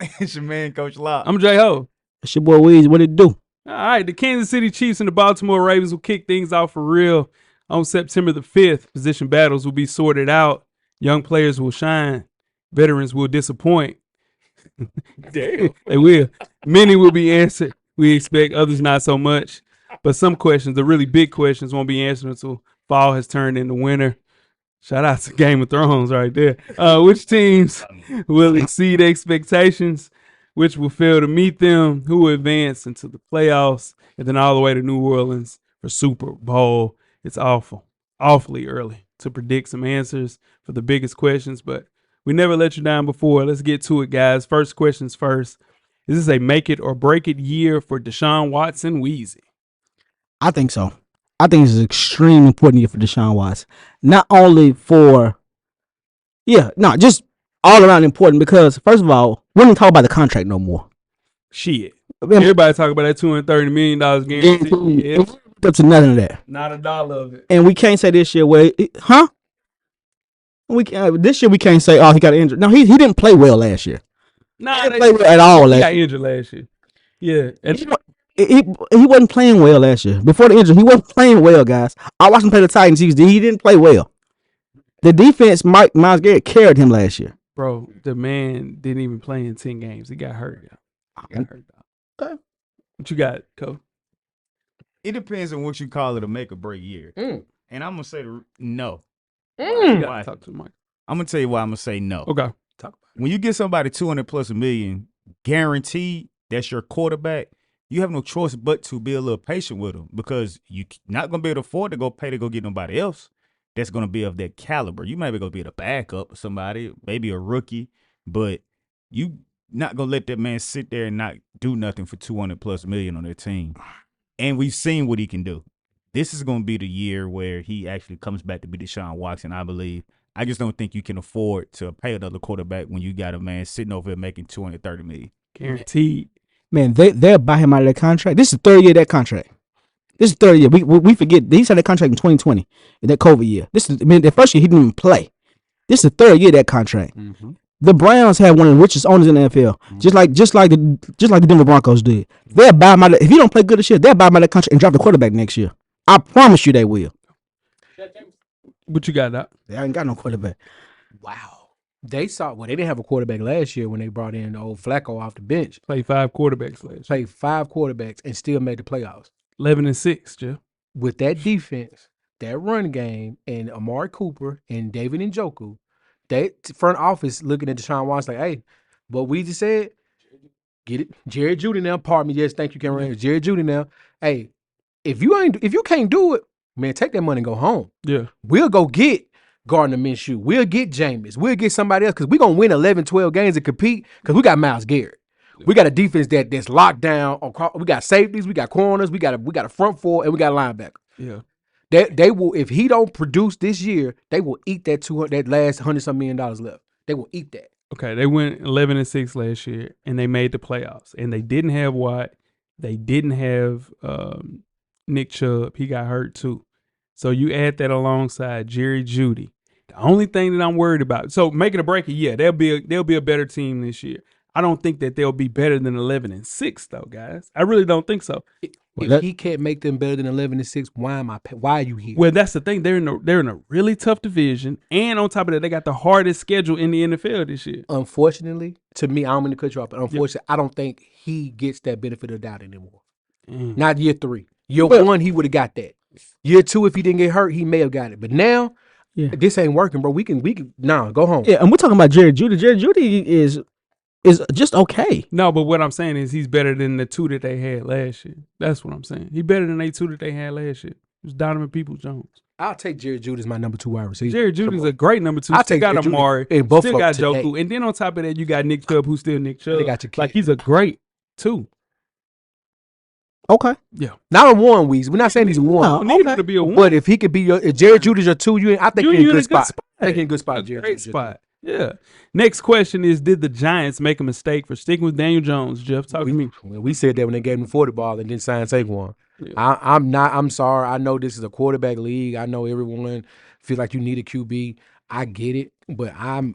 it. It's your man, Coach Locke. I'm J-Ho. It's your boy Weezy. What it do? All right, the Kansas City Chiefs and the Baltimore Ravens will kick things off for real on September the 5th. Position battles will be sorted out. Young players will shine. Veterans will disappoint. Damn. They will. Many will be answered. We expect others not so much. But some questions, the really big questions, won't be answered until fall has turned into winter. Shout out to Game of Thrones right there. Which teams will exceed expectations? Which will fail to meet them? Who will advance into the playoffs? And then all the way to New Orleans for Super Bowl. It's awfully early to predict some answers for the biggest questions, but we never let you down before. Let's get to it, guys. First questions first. Is this a make it or break it year for Deshaun Watson, Weezy? I think so. I think it's an extremely important year for Deshaun Watson. Not only for, just all around important because, first of all, we don't talk about the contract no more. Shit. I mean, Everybody talk about that $230 million guarantee. Yeah. Up to nothing of that. Not a dollar of it. And we can't say this year, this year we can't say, oh, he got injured. No, he didn't play well last year. Nah, He didn't play well at all he last got year. injured last year. Yeah. And He wasn't playing well last year. Before the injury, he wasn't playing well, guys. I watched him play the Titans. He didn't play well. The defense, Myles Garrett carried him last year. bro, the man didn't even play in 10 games. He got hurt, yeah. He got hurt, dog. Okay. What you got, Coach? It depends on what you call it a make or break year. Mm. And I'm going to say no. You gotta Why? talk to the mic. I'm going to tell you why I'm going to say no. Okay. When you get somebody 200 plus a million guaranteed, that's your quarterback, you have no choice but to be a little patient with them because you're not going to be able to afford to go pay to go get nobody else that's going to be of that caliber. You might be going to be the backup of somebody, maybe a rookie, but you not going to let that man sit there and not do nothing for 200 plus million on their team. And we've seen what he can do. This is going to be the year where he actually comes back to be Deshaun Watson, I believe. I just don't think you can afford to pay another quarterback when you got a man sitting over here making $230 million. Guaranteed. Man, they'll buy him out of that contract. This is the third year of that contract. This is the third year. We forget he signed that contract in 2020, in that COVID year. The first year he didn't even play. This is the third year of that contract. Mm-hmm. The Browns have one of the richest owners in the NFL, just like the Denver Broncos did. They'll buy him out. If he don't play good this year, they'll buy him out of that contract and drop the quarterback next year. I promise you they will. What you got, Doc? They ain't got no quarterback. Wow. They didn't have a quarterback last year when they brought in old Flacco off the bench. Played 5 quarterbacks last year. Played 5 quarterbacks and still made the playoffs. 11-6, Jeff. With that defense, that run game, and Amari Cooper and David Njoku, that front office looking at Deshaun Watson like, hey, what we just said, get it. Jerry Jeudy now, pardon me, yes, thank you, Cameron. Jerry Jeudy now. Hey, if you can't do it, man, take that money and go home. Yeah. We'll go get Gardner Minshew. We'll get Jameis. We'll get somebody else because we're going to win 11, 12 games and compete because we got Myles Garrett. Yeah. We got a defense that's locked down. We got safeties. We got corners. We got a front four, and we got a linebacker. Yeah. They will, if he don't produce this year, they will eat that last $100-some million left. They will eat that. Okay, they went 11-6 last year, and they made the playoffs. And they didn't have Watt. They didn't have Nick Chubb. He got hurt too. So you add that alongside Jerry Jeudy. The only thing that I'm worried about, so making a break, yeah, they'll be a better team this year. I don't think that they'll be better than 11-6 though, guys. I really don't think so. If he can't make them better than 11-6, why are you here? Well, that's the thing. They're in a really tough division, and on top of that, they got the hardest schedule in the NFL this year. Unfortunately, to me, I don't mean to cut you off, but unfortunately, I don't think he gets that benefit of doubt anymore. Not year 3. Year 1, he would have got that. Year 2, if he didn't get hurt, he may have got it. But now, this ain't working, bro. We can go home. Yeah, and we're talking about Jerry Jeudy. Jerry Jeudy is just okay. No, but what I'm saying is he's better than the 2 that they had last year. That's what I'm saying. He's better than the 2 that they had last year. It was Donovan Peoples-Jones. I'll take Jerry Jeudy as my number 2 wide receiver. Jerry Jeudy's a great number 2. I'll Still take got Jerry Jeudy Amari. in Still Buffalo got today. Joku. And then on top of that, you got Nick Chubb, who's still Nick Chubb. They got your kid. Like, he's a great 2. Okay. Yeah. Not a 1, Weezy. We're not saying he's a 1. No, need him to be a 1. But if he could be if Jerry Jeudy's your 2, I think you're in a good spot. I think you're in a good spot, Jerry. Great spot. Yeah. Next question is, did the Giants make a mistake for sticking with Daniel Jones? Jeff, talk to me. We said that when they gave him 40 ball and then signed Saquon. Yeah. I'm sorry. I know this is a quarterback league. I know everyone feel like you need a QB. I get it, but I'm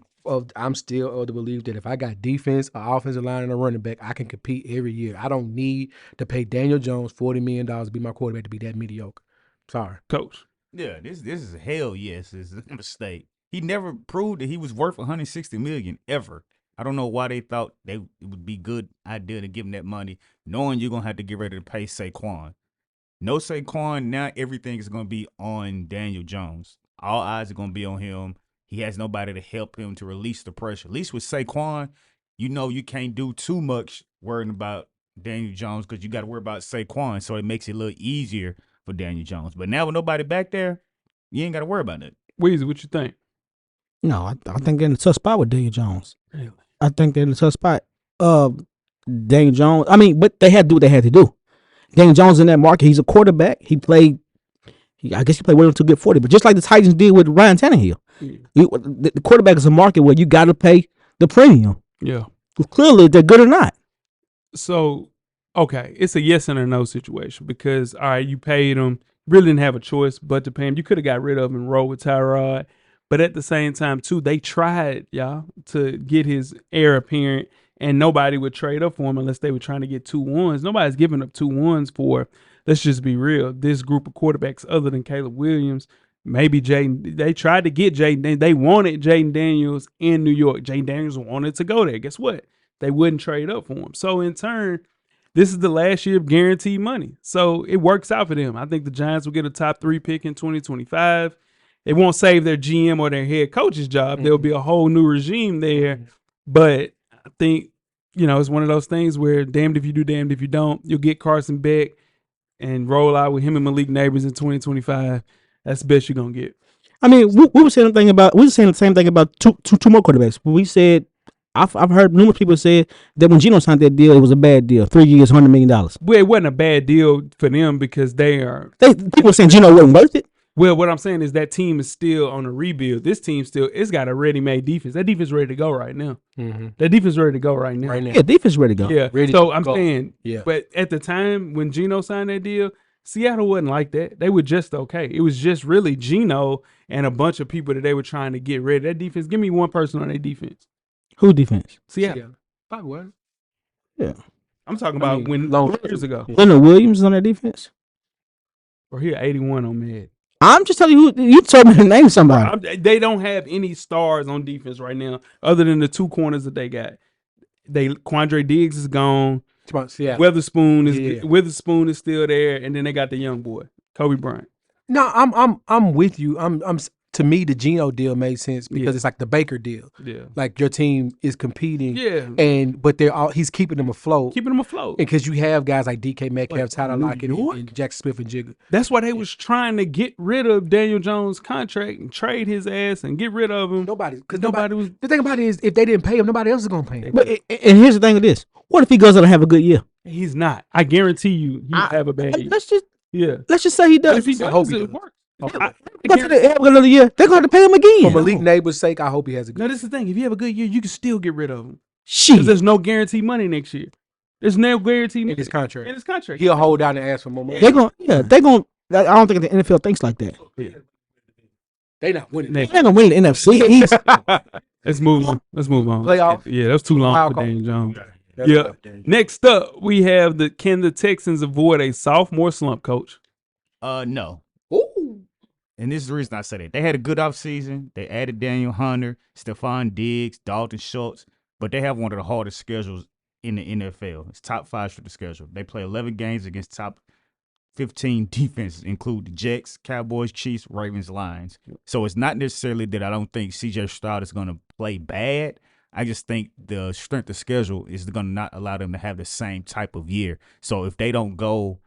still of the belief that if I got defense, an offensive line, and a running back, I can compete every year. I don't need to pay Daniel Jones $40 million to be my quarterback to be that mediocre. Sorry. Coach. Yeah, this is hell yes, is a mistake. He never proved that he was worth $160 million ever. I don't know why they thought it would be a good idea to give him that money, knowing you're gonna have to get ready to pay Saquon. No Saquon, now everything is gonna be on Daniel Jones. All eyes are gonna be on him. He has nobody to help him to release the pressure. At least with Saquon, you know you can't do too much worrying about Daniel Jones because you got to worry about Saquon, so it makes it a little easier for Daniel Jones. But now with nobody back there, you ain't got to worry about it. Weezy, what you think? No, I think they're in a tough spot with Daniel Jones. Really? I think they're in a tough spot. Daniel Jones, but they had to do what they had to do. Daniel Jones in that market, he's a quarterback. I guess he played well to get 40, but just like the Titans did with Ryan Tannehill. The quarterback is a market where you got to pay the premium. Yeah. Clearly, if they're good or not. So, okay, it's a yes and a no situation because, all right, you paid him, really didn't have a choice but to pay him. You could have got rid of him and rolled with Tyrod, but at the same time, too, they tried, y'all, to get his heir apparent, and nobody would trade up for him unless they were trying to get 2 1s. Nobody's giving up 2 1s for, let's just be real, this group of quarterbacks other than Caleb Williams. Maybe they tried to get Jaden. They wanted Jaden Daniels in New York. Jaden Daniels wanted to go there. Guess what? They wouldn't trade up for him. So in turn, this is the last year of guaranteed money. So it works out for them. I think the Giants will get a top 3 pick in 2025. It won't save their GM or their head coach's job. There'll be a whole new regime there. But I think, it's one of those things where damned if you do, damned if you don't. You'll get Carson Beck and roll out with him and Malik Neighbors in 2025. That's the best you're gonna get. We were saying the same thing about two more quarterbacks. We said I've heard numerous people say that when Geno signed that deal, it was a bad deal. 3 years, $100 million. Well, it wasn't a bad deal for them because people were saying Geno wasn't worth it. Well, what I'm saying is that team is still on a rebuild. This team it's got a ready-made defense. That defense is ready to go right now. Mm-hmm. That defense is ready to go right now. Yeah, defense ready to go. Yeah. Ready so to I'm go. saying, Yeah. But at the time when Geno signed that deal, Seattle wasn't like that. They were just okay. It was just really Geno and a bunch of people that they were trying to get rid of. That defense, give me one person on their defense. Who defense? Seattle. Probably wasn't. Yeah. I'm talking about long 3 years ago. Leonard Williams is on their defense. Or here, 81 on Med. I'm just telling you, you told me to name somebody. They don't have any stars on defense right now other than the 2 corners that they got. Quandre Diggs is gone. Witherspoon is still there, and then they got the young boy, Kobe Bryant. No, I'm with you. To me, the Geno deal made sense because it's like the Baker deal. Yeah. Like your team is competing. Yeah. But he's keeping them afloat. Because you have guys like DK Metcalf, Tyler Lockett, and Jackson Smith and Jigga. That's why they was trying to get rid of Daniel Jones' contract and trade his ass and get rid of him. Nobody was. The thing about it is, if they didn't pay him, nobody else is gonna pay him. But and here's the thing of this: what if he goes out and have a good year? He's not. I guarantee you, he'll have a bad year. Let's just say he does. If he does, it works. Have another year. They're going to pay him again. For Malik Neighbors' sake, I hope he has a good year. No, this is the thing. If you have a good year, you can still get rid of him. Shit. Because there's no guaranteed money next year. There's no guarantee in his contract. He'll hold out and ask for more money. They're going. I don't think the NFL thinks like that. Yeah. They not winning. They're not going to win the NFC East. Let's move on. Playoff. Yeah, that's too long for Daniel Jones. Yeah. Next up, we have can the Texans avoid a sophomore slump, Coach? No. Ooh. And this is the reason I say that. They had a good offseason. They added Daniel Hunter, Stephon Diggs, Dalton Schultz, but they have one of the hardest schedules in the NFL. It's top 5 strength of schedule. They play 11 games against top 15 defenses, include the Jets, Cowboys, Chiefs, Ravens, Lions. So it's not necessarily that I don't think C.J. Stroud is going to play bad. I just think the strength of schedule is going to not allow them to have the same type of year. So if they don't go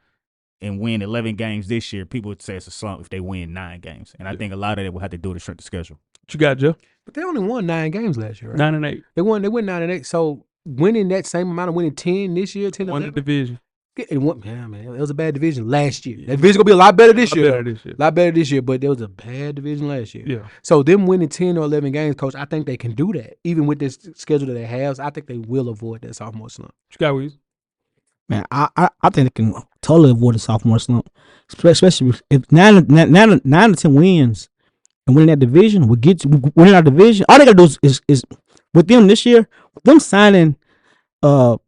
and win 11 games this year, people would say it's a slump if they win 9 games. And I think a lot of that will have to do with the strength of schedule. What you got, Joe? But they only won 9 games last year, right? 9-8. They won 9-8. So winning that same amount of winning 10 this year, 10 Won the 11. division. It won, man, it was a bad division last year. That division gonna be a lot better this year. Lot better this year, but there was a bad division last year. Yeah. So them winning 10 or 11 games, Coach, I think they can do that. Even with this schedule that they have, I think they will avoid that sophomore slump. What you got, Weezy? Man, I think they can totally avoid the sophomore slump, especially if 9 to 10 wins and winning that division will get you winning our division. All they gotta do is with them this year, with them signing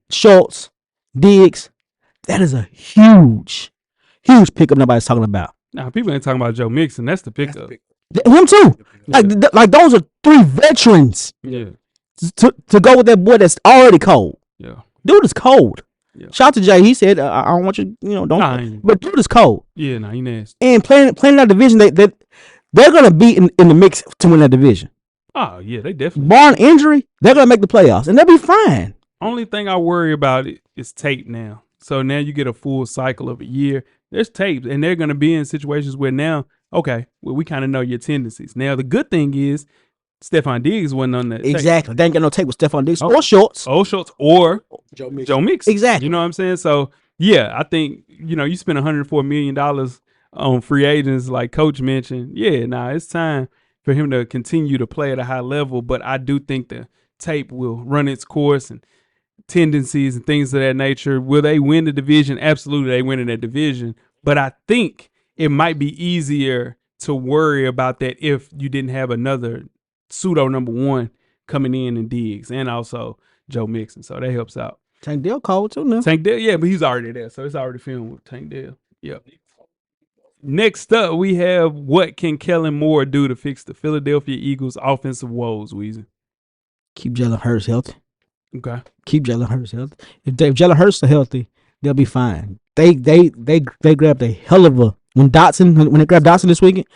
Schultz, Diggs. That is a huge pickup nobody's talking about. Nah, people ain't talking about Joe Mixon. That's the pickup. Him too. Like those are 3 veterans Yeah. to go with that boy that's already cold. Yeah. Dude is cold. Yeah. Shout out to Jay. He said, "I don't want you, don't." Nah, But dude is cold. Yeah, nah, he nasty. And playing that division, they're gonna be in the mix to win that division. Oh, yeah, they definitely. Barring injury, they're gonna make the playoffs, and they'll be fine. Only thing I worry about is tape now. So now you get a full cycle of a year. There's tape, and they're going to be in situations where now, okay, well, we kind of know your tendencies. Now, the good thing is Stephon Diggs wasn't on that tape. Exactly. They ain't got no tape with Stephon Diggs Oh. or Schultz. Oh, Schultz or Joe Mixon. Joe Mixon. Exactly. You know what I'm saying? So, yeah, I think, you spend $104 million on free agents like Coach mentioned. Yeah, it's time for him to continue to play at a high level. But I do think the tape will run its course and tendencies and things of that nature. Will they win the division? Absolutely, they win in that division. But I think it might be easier to worry about that if you didn't have another pseudo number 1 coming in Diggs and also Joe Mixon. So that helps out. Tank Dell cold too now. Tank Dell, yeah, but he's already there. So it's already filmed with Tank Dell. Yep. Next up, we have what can Kellen Moore do to fix the Philadelphia Eagles offensive woes, Weezy? Keep Jalen Hurts healthy. Okay. Keep Jalen Hurts healthy. If Jalen Hurts are healthy, they'll be fine. They grabbed a hell of a when they grabbed Dotson this weekend,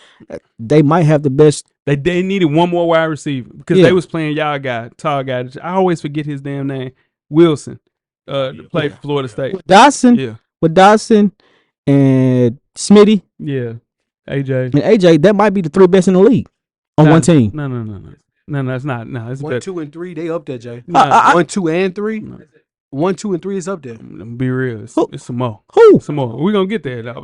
they might have the best. They needed one more wide receiver because they was playing y'all guy, tall guy. I always forget his damn name. Wilson, to play for Florida State. With Dotson and Smitty. Yeah. AJ, that might be the 3 best in the league on one team. No, it's not. No, it's 1, 2, and 3. They up there, Jay. Nah. 1, 2, and 3. 1, 2, and 3 is up there. Be real. It's some more. Who? Some more. We're gonna get there though.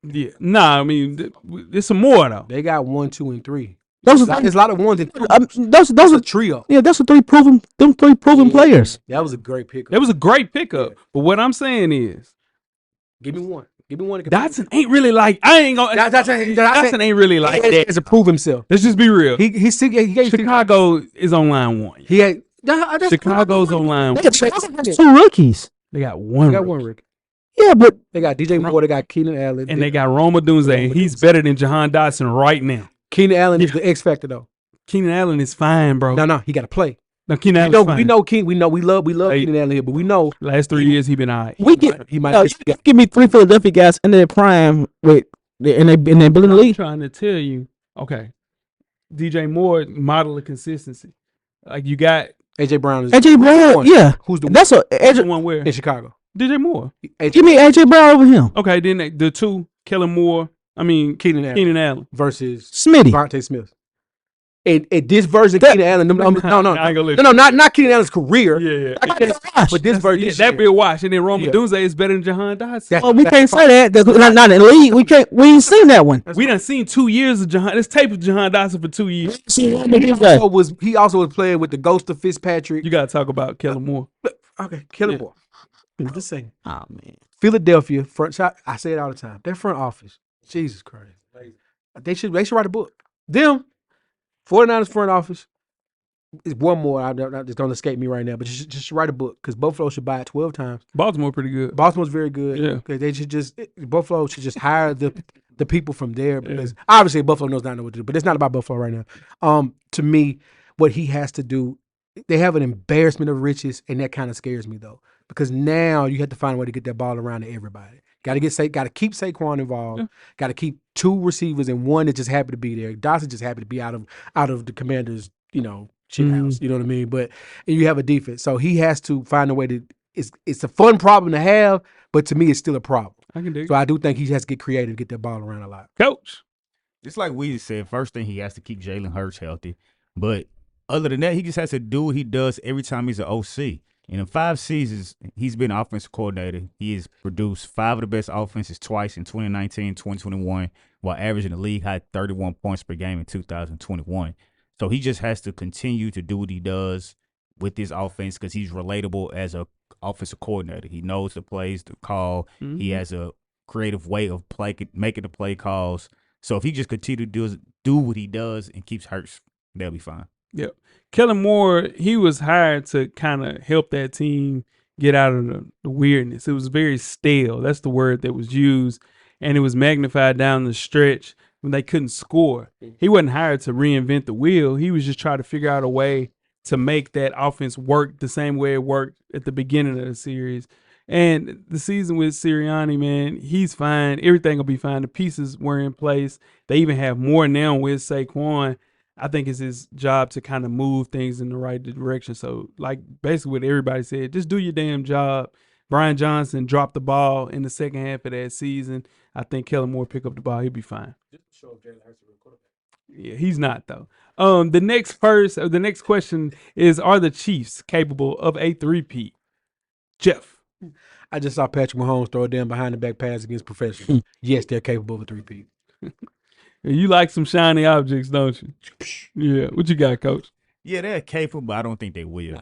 I mean, there's some more though. They got 1, 2, and 3. There's a lot of 1s and 2s. Those are a trio. Yeah, that's the 3 proven players. That was a great pickup. It was a great pickup. But what I'm saying is, give me one. Dotson ain't really like. I ain't gonna. Dotson ain't really like that. He has to prove himself. Let's just be real. He gave Chicago is on line 1. He had Chicago's on line 1. They 2 rookies. They got one. They got one rookie. Yeah, but they got DJ Moore. They got Keenan Allen, and they got Roma Dunze, and he's better than Jahan Dotson right now. Keenan Allen is the X factor though. Keenan Allen is fine, bro. No, he got to play. No, Keenan Allen. We love Keenan Allen here, but we know last 3 years he been all right. He might give me 3 Philadelphia guys in their prime and they been in the league. I'm trying to tell you, okay, DJ Moore model of consistency. Like you got AJ Brown. Yeah, who's the that's the one where in Chicago? DJ Moore. Give me AJ Brown over him. Okay, then the 2 Kellen Moore. I mean Keenan Allen versus Smitty. Devontae Smith. And this version, Keenan Allen, not Keenan Allen's career. Yeah. But this version, that'd be a wash. And then Roma Dunze is better than Jahan Dotson. Well, we can't say that. That's not in the league. We ain't seen that one. We done seen 2 years of Jahan. This tape of Jahan Dotson for 2 years. He also was playing with the ghost of Fitzpatrick. You gotta talk about Kellen Moore. Okay, Kellen Moore. Just saying. Oh man, Philadelphia front. I say it all the time. Their front office. Jesus Christ. They should write a book. Them 49ers front office is one more. It's don't escape me right now, but just write a book because Buffalo should buy it 12 times. Baltimore pretty good. Baltimore's very good. Yeah. They should Buffalo should just hire the people from there because obviously Buffalo knows not know what to do, but it's not about Buffalo right now. To me, what he has to do they have an embarrassment of riches, and that kind of scares me though, because now you have to find a way to get that ball around to everybody. Got to keep Saquon involved. Yeah. Got to keep 2 receivers and one that's just happy to be there. Dawson just happy to be out of the Commanders, shit house. You know what I mean? But and you have a defense, so he has to find a way to. It's a fun problem to have, but to me, it's still a problem. I can dig. So I do think he has to get creative, get that ball around a lot. Coach. It's like Weezy said, first thing he has to keep Jalen Hurts healthy. But other than that, he just has to do what he does every time he's an OC. And in 5 seasons, he's been offensive coordinator. He has produced 5 of the best offenses twice in 2019, 2021, while averaging the league high 31 points per game in 2021. So he just has to continue to do what he does with this offense because he's relatable as a offensive coordinator. He knows the plays to call. Mm-hmm. He has a creative way of making the play calls. So if he just continue to do what he does and keeps Hurts, they'll be fine. Yep. Kellen Moore, he was hired to kind of help that team get out of the weirdness. It was very stale. That's the word that was used. And it was magnified down the stretch when they couldn't score. He wasn't hired to reinvent the wheel. He was just trying to figure out a way to make that offense work the same way it worked at the beginning of the series. And the season with Sirianni, man, he's fine. Everything will be fine. The pieces were in place. They even have more now with Saquon. I think it's his job to kind of move things in the right direction. So, like basically what everybody said, just do your damn job. Brian Johnson dropped the ball in the second half of that season. I think Kellen Moore pick up the ball. He'll be fine. Yeah, he's not though. The next question is: are the Chiefs capable of a three-peat? Jeff. I just saw Patrick Mahomes throw a damn behind-the-back pass against professionals. Yes, they're capable of a three-peat. You like some shiny objects, don't you? Yeah. What you got, Coach? Yeah, they're capable, but I don't think they will.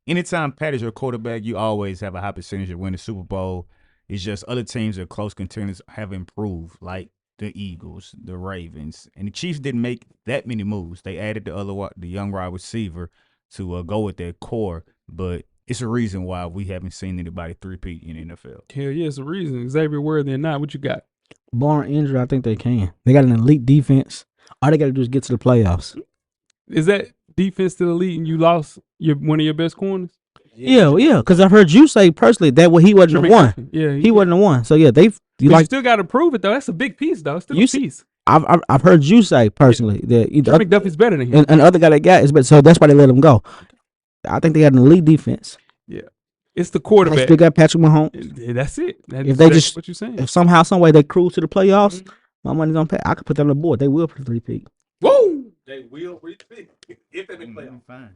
Anytime Pat is your quarterback, you always have a high percentage of winning the Super Bowl. It's just other teams that are close contenders have improved, like the Eagles, the Ravens. And the Chiefs didn't make that many moves. They added the young wide receiver to go with their core, but it's a reason why we haven't seen anybody three-peat in the NFL. Hell yeah, it's a reason. Xavier Worthy or not. What you got? Barring injury, I think they can. They got an elite defense. All they got to do is get to the playoffs. Is that defense still elite and you lost one of your best corners? Yeah. Because I've heard you say personally that he wasn't the one. Yeah, he wasn't the one. So yeah, you still got to prove it though. That's a big piece though. It's still a piece. I've heard you say personally that McDuffie's better than him, and the other guy they got is better. So that's why they let him go. I think they got an elite defense. Yeah, it's the quarterback. They still got Patrick Mahomes. That's it. That's what you're saying. If somehow, some way they cruise to the playoffs, my money's on Pat. I could put them on the board. They will put a three-peat. Whoa! They will three-peat if they make playoffs. Fine.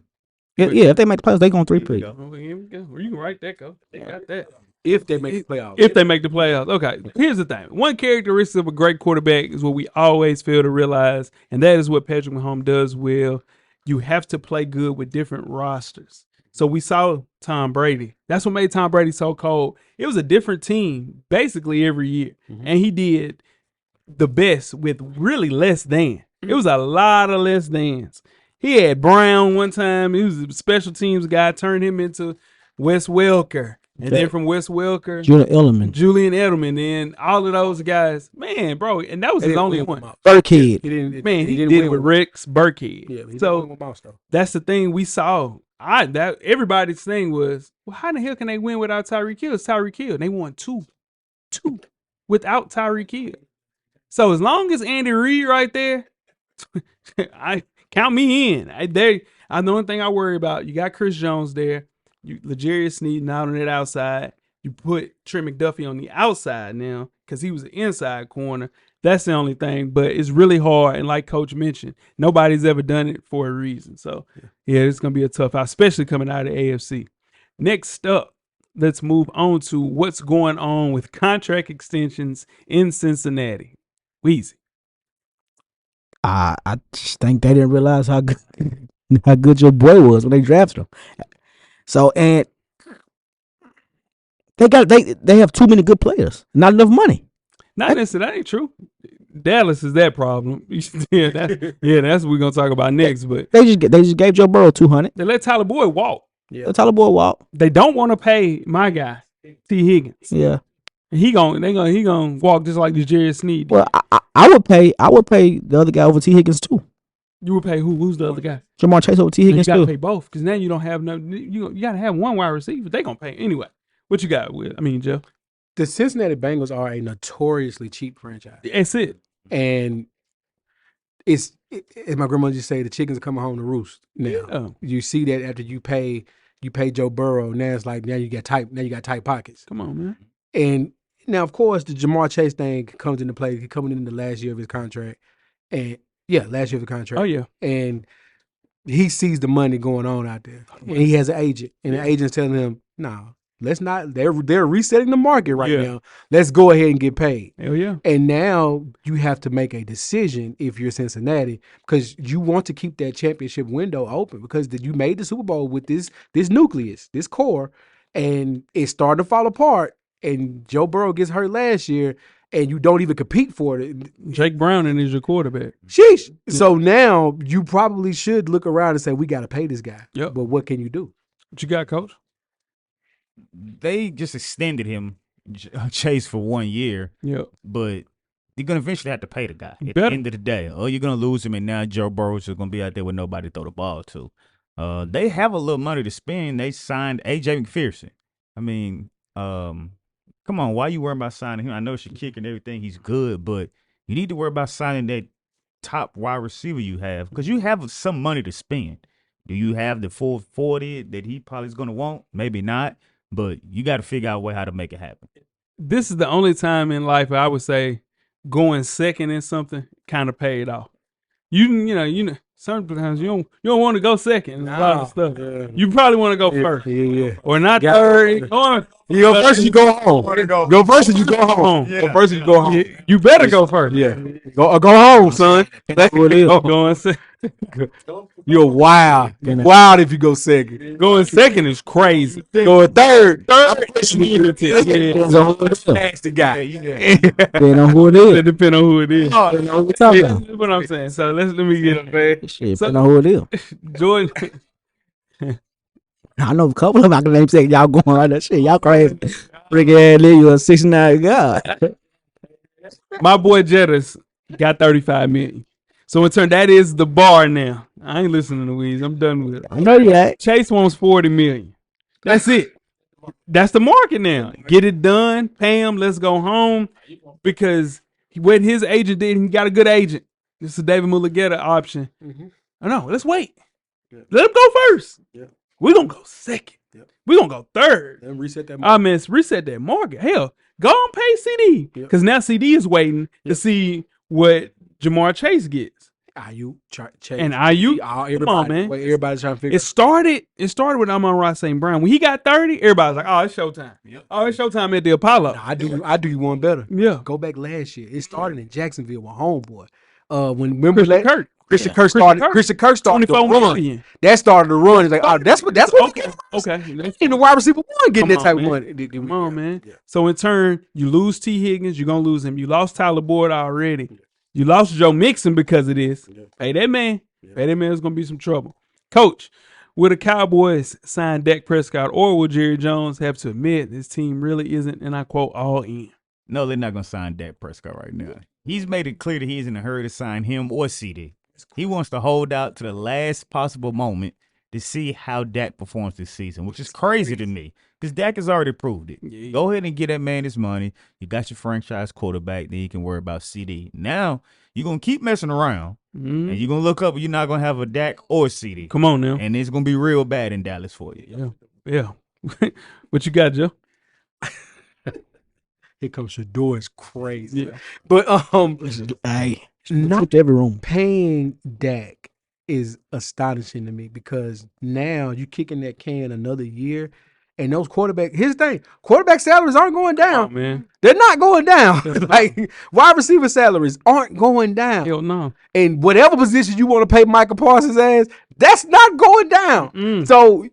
Yeah, if they make the playoffs, they going three-peat. Here we go. You can write that, go. They got that. If they make the playoffs. If they make the playoffs. Okay, here's the thing. One characteristic of a great quarterback is what we always fail to realize, and that is what Patrick Mahomes does well. You have to play good with different rosters. So we saw Tom Brady. That's what made Tom Brady so cold. It was a different team basically every year, and he did the best with really less than. It was a lot of less thans. He had Brown one time. He was a special teams guy, turned him into Wes Welker. And then from Wes Welker, Julian Edelman, then all of those guys. Man, bro, and that was his only one. Burkhead. He did it with Rex Burkhead. Yeah, so that's the thing we saw. Everybody's thing was, well, how the hell can they win without Tyreek Hill? It's Tyreek Hill. And they won two without Tyreek Hill. So as long as Andy Reid right there, I count me in. The only thing I worry about, you got Chris Jones there. L'Jarius Sneed out on that outside. You put Trent McDuffie on the outside now because he was an inside corner. That's the only thing. But it's really hard. And like Coach mentioned, nobody's ever done it for a reason. So, yeah, it's going to be a tough out, especially coming out of the AFC. Next up, let's move on to what's going on with contract extensions in Cincinnati. Weezy. I just think they didn't realize how good your boy was when they drafted him. So, and they have too many good players, not enough money. Not necessarily. That ain't true. Dallas is that problem. That's what we're gonna talk about next. But they just gave Joe Burrow $200. They let Tyler Boyd walk. Yeah, let Tyler Boyd walk. They don't want to pay my guy T. Higgins. Yeah, he gonna walk just like the Jerry Sneed. Well, I would pay the other guy over T. Higgins too. You would pay who? Who's the other guy? Jamar Chase over T You Higgins got to too. pay both because now you don't have no. You got to have one wide receiver. They gonna pay anyway. What you got with? I mean, Jeff. The Cincinnati Bengals are a notoriously cheap franchise, That's it. and as my grandmother used to say, the chickens are coming home to roost. Now Yeah. you see that after you pay Joe Burrow. Now it's like now you got tight pockets. Come on, man. And now, of course, the Jamar Chase thing comes into play. He's coming in the last year of his contract, and last year of the contract. Oh yeah. And he sees the money going on out there, and he has an agent, and the agent's telling him, "No, let's not. They're resetting the market right now. Let's go ahead and get paid." Hell yeah. And now you have to make a decision if you're Cincinnati because you want to keep that championship window open because you made the Super Bowl with this nucleus, this core, and it started to fall apart. And Joe Burrow gets hurt last year, and you don't even compete for it. Jake Browning is your quarterback. Sheesh. So now you probably should look around and say, we got to pay this guy. Yep. But what can you do? What you got, Coach? They just extended him, Chase, for 1 year, Yep. but you're going to eventually have to pay the guy at Better. the end of the day. Or you're going to lose him, and now Joe Burrow's just going to be out there with nobody to throw the ball to. They have a little money to spend. They signed A.J. McPherson. I mean, come on, why you worrying about signing him? I know it's your kick and everything. He's good, but you need to worry about signing that top wide receiver you have because you have some money to spend. Do you have the full 40 that he probably is going to want? Maybe not, but you got to figure out a way how to make it happen. This is the only time in life where I would say going second in something kind of paid off. You know, sometimes you don't want to go second in a lot of stuff. Yeah. You probably want to go first. Yeah. Or not Yeah. third. Or, You go first and you go home. Go first and you go home. Go first and you go home. you better go first. Yeah. Go home, son. Going second. You're wild. Wild if you go second. Going second is crazy. Going third. Yeah. Nasty guy. Depending on who it is. It depends on who it is. Depending on what we're talking Yeah, about. that's what I'm saying. So let me get it. Shit, So- depending on who it is. Jordan. I know a couple of them I can name second. Y'all going right there. Shit, y'all crazy. Rick ass nigga, you a 69 guy. My boy Jettas got 35 million. So in turn, that is the bar now. I ain't listening to Weezy. I'm done with it. I know you ain't. Chase wants 40 million. That's it. That's the market now. Get it done. Pay him. Let's go home. Because what his agent did, he got a good agent. This is a David Mulligeta option. I know. Let's wait. Let him go first. Yeah. We're going to go second. Yep. We're going to go third. Then reset that. I mean, reset that market. Hell, go and pay CD. Yep. Because now CD is waiting to see what Jamar Chase gets. IU, Chase, And IU, everybody, come on, man. Everybody's trying to figure. It started with Amon-Ra St. Brown. When he got 30, everybody's like, oh, it's showtime. Yep. Oh, it's showtime at the Apollo. Nah, I do you one better. Yeah. Go back last year. It started in Jacksonville with Homeboy. When remember Christian Kirk. Christian Kirk started. Christian Kirk started the 24 run. million. That started the run. It's like, oh, that's what. Okay. Okay. And the wide receiver one getting Come that type on, of man. money. Come on, man. Yeah. So in turn, you lose T. Higgins, you're going to lose him. You lost Tyler Boyd already. You lost Joe Mixon because of this. Yeah. Pay that man. Pay that man. It's going to be some trouble. Coach, will the Cowboys sign Dak Prescott or will Jerry Jones have to admit this team really isn't, and I quote, all in? No, they're not going to sign Dak Prescott right now. He's made it clear that he's in a hurry to sign him or CD. He wants to hold out to the last possible moment to see how Dak performs this season, which is crazy to me because Dak has already proved it. Yeah. Go ahead and get that man his money. You got your franchise quarterback, then you can worry about CD. Now, you're going to keep messing around, and you're going to look up and you're not going to have a Dak or CD. Come on now. And it's going to be real bad in Dallas for you. Yeah. What you got, Joe? Here comes Shador. It's crazy. Yeah. But Hey, not not every room. paying Dak is astonishing to me because now you kicking that can another year, and those here's the thing: quarterback salaries aren't going down. Oh, man. They're not going down. Like wide receiver salaries aren't going down. Hell no. And whatever position you want to pay Michael Parsons ass, that's not going down. Mm. So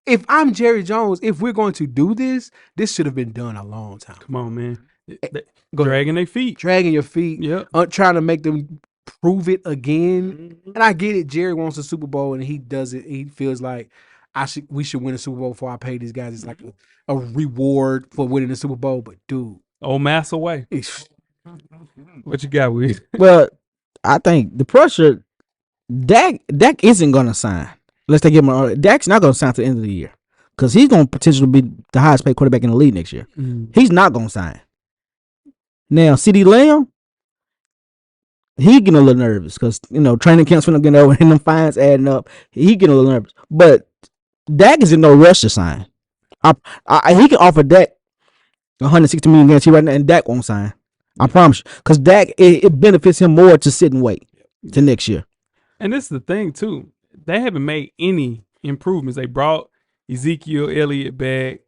if I'm Jerry Jones, if we're going to do this, this should have been done a long time. Come on, man. Go ahead. Dragging their feet. Dragging your feet, Yep. trying to make them prove it again. Mhm. And I get it. Jerry wants a Super Bowl, and he does it. He feels like we should win a Super Bowl before I pay these guys. It's like a reward for winning the Super Bowl. But dude, Old mass away. it's, What you got, Weezy? Well, I think the pressure Dak isn't gonna sign unless they give him. Dak's not gonna sign to the end of the year because he's gonna potentially be the highest paid quarterback in the league next year. He's not gonna sign. Now, CD Lamb, he getting a little nervous because training camp's finna get over and them fines adding up. He getting a little nervous, but Dak is in no rush to sign. He can offer Dak $160 million guarantee right now, and Dak won't sign. I promise you, because Dak it benefits him more to sit and wait to next year. And this is the thing too. They haven't made any improvements. They brought Ezekiel Elliott back,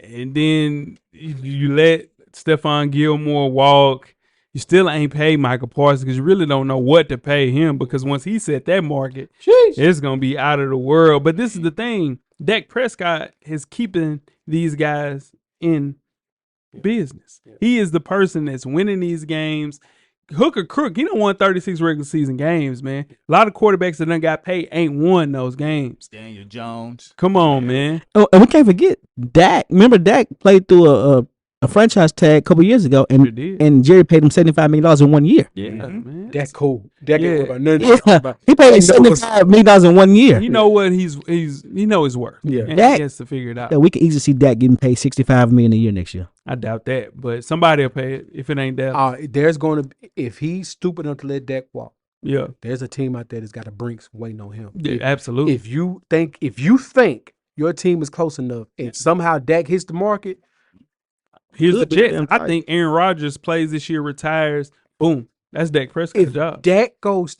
and then you let Stephon Gilmore walk. You still ain't paid Michael Parsons because you really don't know what to pay him because once he set that market, it's going to be out of the world. But this is the thing. Dak Prescott is keeping these guys in business. He is the person that's winning these games. Hook or crook, he done won 36 regular season games, man. A lot of quarterbacks that done got paid ain't won those games. Daniel Jones. Come on, man. Oh, and we can't forget Dak. Remember, Dak played through a franchise tag a couple years ago, and Jerry paid him $75 million in 1 year. Yeah, man. That's cool. Dak ain't worried about nothing. He paid $75 million in 1 year. You know what he know his worth. Yeah. And Dak- he has to figure it out. Yeah, we could easily see Dak getting paid $65 million a year next year. I doubt that, but somebody will pay it if it ain't that. There's going to be, if he's stupid enough to let Dak walk, Yeah, there's a team out there that's got a Brinks waiting on him. yeah, absolutely. If you think your team is close enough and somehow Dak hits the market, Here's the Could be Jets. them I tight. think Aaron Rodgers plays this year, retires. Boom. That's Dak Prescott's if job. Dak goes,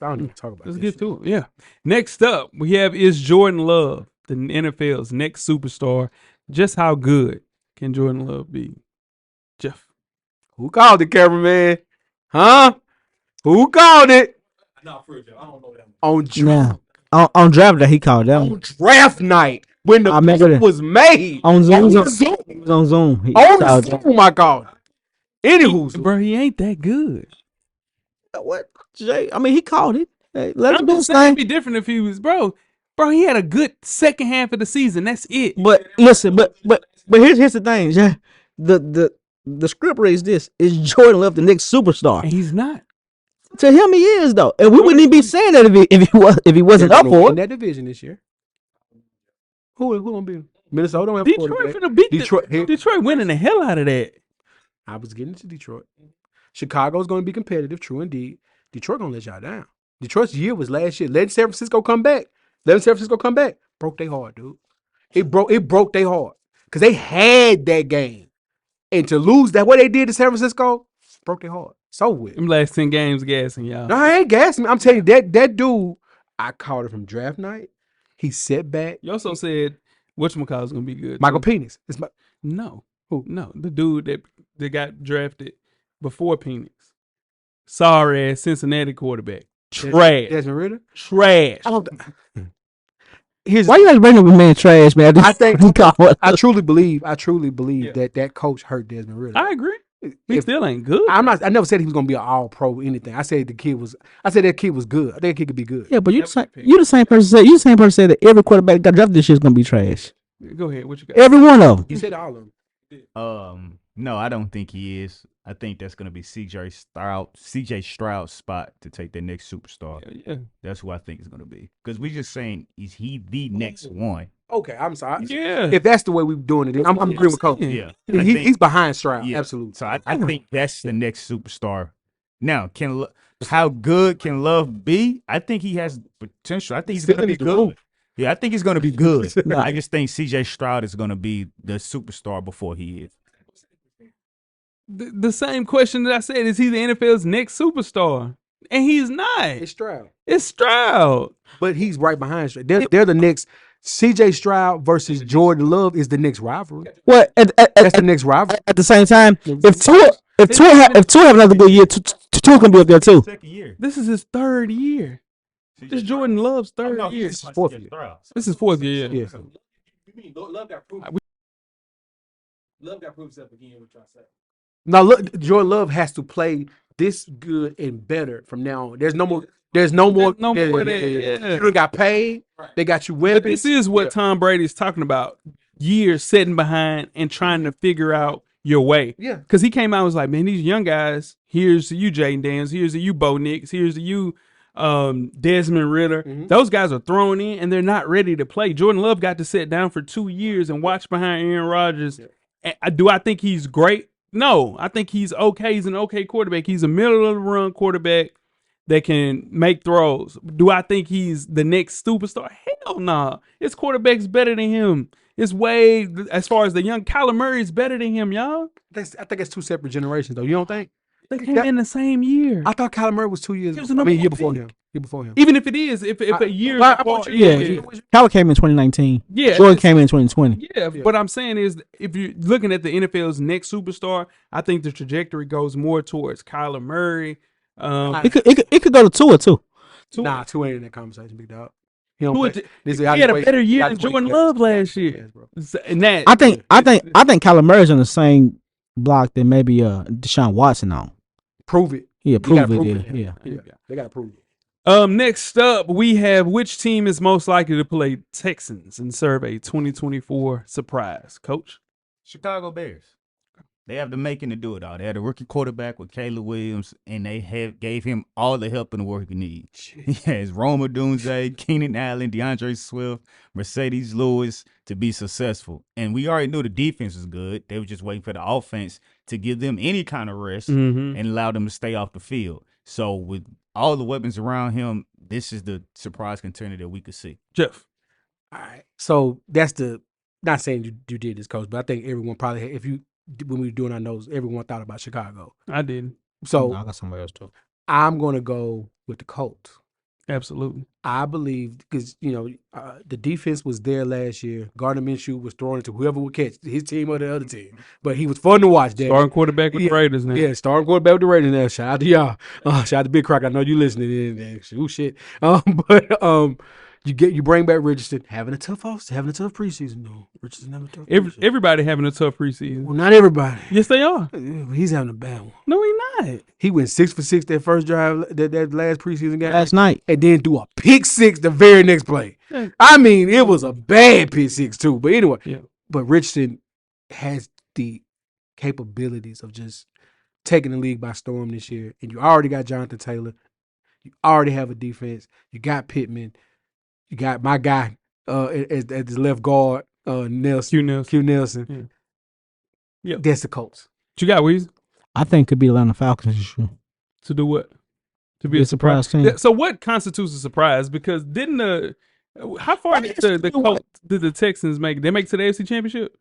I don't even talk about Let's this get to it. Yeah. Next up, we have is Jordan Love, the NFL's next superstar. Just how good can Jordan Love be? Jeff. Who called it, cameraman? Huh? Who called it? On draft, On draft day, he called that on one. draft night when the I remember pick that. was made. On Zoom. On He Zoom. was on Zoom. He On called the that. Zoom, I called it. Anywho, Bro, he ain't that good. What? Jay? I mean, he called it. Hey, let him I'm do just his saying it'd thing. be different if he was, bro, he had a good second half of the season. That's it. But listen, but here's the thing, Jay. The script reads this: is Jordan Love the next superstar? And he's not. To him, he is though, and we wouldn't even be saying that if he wasn't they're up gonna for win it. that division this year. Who gonna be? Minnesota don't have a Detroit quarterback. finna beat Detroit. Detroit winning the hell out of that. I was getting to Detroit. Chicago's going to be competitive, true indeed. Detroit going to let y'all down. Detroit's year was last year. Letting San Francisco come back. Broke their heart, dude. It broke their heart. Because they had that game. And to lose that, what they did to San Francisco, broke their heart. So weird. Them last 10 games gassing y'all. No, I ain't gassing. I'm telling you, that dude, I called it from draft night. He set back. You also said whatchamacallit's gonna be good. Michael too. Penix. No. Who? No. The dude that got drafted before Penix. Sorry ass Cincinnati quarterback. Trash. Desmond Ridder. Trash. I don't. Here's Why you guys bring up a man trash, man? I think He called- I truly believe Yeah. that coach hurt Desmond Ridder. I agree. He If- still ain't good. I never said he was gonna be an all pro or anything. I said that kid was good. I think that kid could be good. Yeah, but you the same person said that every quarterback that got drafted this year is gonna be trash. Go ahead. What you got? Every one of them. You said all of them. No, I don't think he is. I think that's gonna be CJ Stroud's spot to take the next superstar. Yeah. That's who I think is gonna be. Because we just saying, is he the next one? Okay, I'm sorry. Yeah. If that's the way we're doing it, I'm agreeing with Coach. Yeah. Yeah, He's behind Stroud. Yeah. Absolutely. So I think that's the next superstar. Now, how good can Love be? I think he has potential. I think he's Still gonna be need to prove. good. Yeah, I think he's gonna be good. I just think CJ Stroud is gonna be the superstar before he is. The same question that I said, is he the NFL's next superstar? And he's not. It's Stroud, It's Stroud. but he's right behind Stroud. They're the next. CJ Stroud versus Jordan Love is the next rivalry. Well, That's the next rivalry. at the same time, if Tua have another good year, Tua can be up there too. Second year. This is his third year. This is Jordan Love's third year. Fourth year. This is fourth year. Yeah. Now look, Jordan Love has to play this good and better from now on. There's no more. There's no more of yeah, that, yeah, yeah. yeah. You done got paid. They got you But weapons. this is what Tom Brady's talking about. Years sitting behind and trying to figure out your way. Yeah. Because he came out and was like, man, these young guys, here's to you, Jaden Daniels. Here's to you, Bo Nix. Here's to you, Desmond Ritter. Those guys are thrown in and they're not ready to play. Jordan Love got to sit down for 2 years and watch behind Aaron Rodgers. Do I think he's great? No, I think he's okay. He's an okay quarterback. He's a middle of the run quarterback that can make throws. Do I think he's the next superstar? Hell nah. His quarterback's better than him. It's way, as far as the young Kyler Murray is better than him, y'all. I think it's 2 separate generations, though. You don't think? They came in the same year. I thought Kyler Murray was 2 years. He was I the mean, number year one before pick. him. Year before him. Even if it is, if a year apart, Kyler came in 2019. Yeah, Jordan came in 2020. Yeah, what I'm saying is, if you're looking at the NFL's next superstar, I think the trajectory goes more towards Kyler Murray. It could go to Tua too. Nah, 2 ain't in that conversation, big dog. He don't Tua play. he had a better year than Jordan Love last year. And that, I think Kyler Murray's on the same block that maybe Deshaun Watson on. Prove it. Yeah, prove it. Yeah. They gotta prove it. Next up, we have which team is most likely to play Texans in survey 2024 surprise, Coach? Chicago Bears. They have the making to do it all. They had a rookie quarterback with Caleb Williams, and they gave him all the help in the world he needs. He has Roma Dunze, Keenan Allen, DeAndre Swift, Mercedes Lewis to be successful. And we already knew the defense was good. They were just waiting for the offense to give them any kind of rest and allow them to stay off the field. So with all the weapons around him, this is the surprise contender that we could see. Jeff. All right. So that's not saying you did this, Coach, but I think everyone probably, when we were doing our notes, everyone thought about Chicago. I did. So I got somebody else too. I'm going to go with the Colts. Absolutely. I believe because, the defense was there last year. Gardner Minshew was throwing it to whoever would catch, his team or the other team. But he was fun to watch. Starting quarterback with the Raiders now. Yeah, starting quarterback with the Raiders now. Shout out to y'all. Shout out to Big Croc. I know you listening. Ooh, shit. You bring back Richardson. Having a tough preseason, though. Richardson having a tough preseason. Everybody having a tough preseason. Well, not everybody. Yes, they are. He's having a bad one. No, he's not. He went 6 for 6 that first drive, that last preseason game. Last night. And then threw a pick 6 the very next play. I mean, it was a bad pick 6 too. But anyway, but Richardson has the capabilities of just taking the league by storm this year. And you already got Jonathan Taylor. You already have a defense. You got Pittman. You got my guy at the left guard, Nelson. Q Nelson. Yeah. That's the Colts. What you got, Weezy? I think it could be Atlanta Falcons this year. To do what? To Be a surprise team. So what constitutes a surprise? Because how far did the Texans make? They make it to the AFC Championship?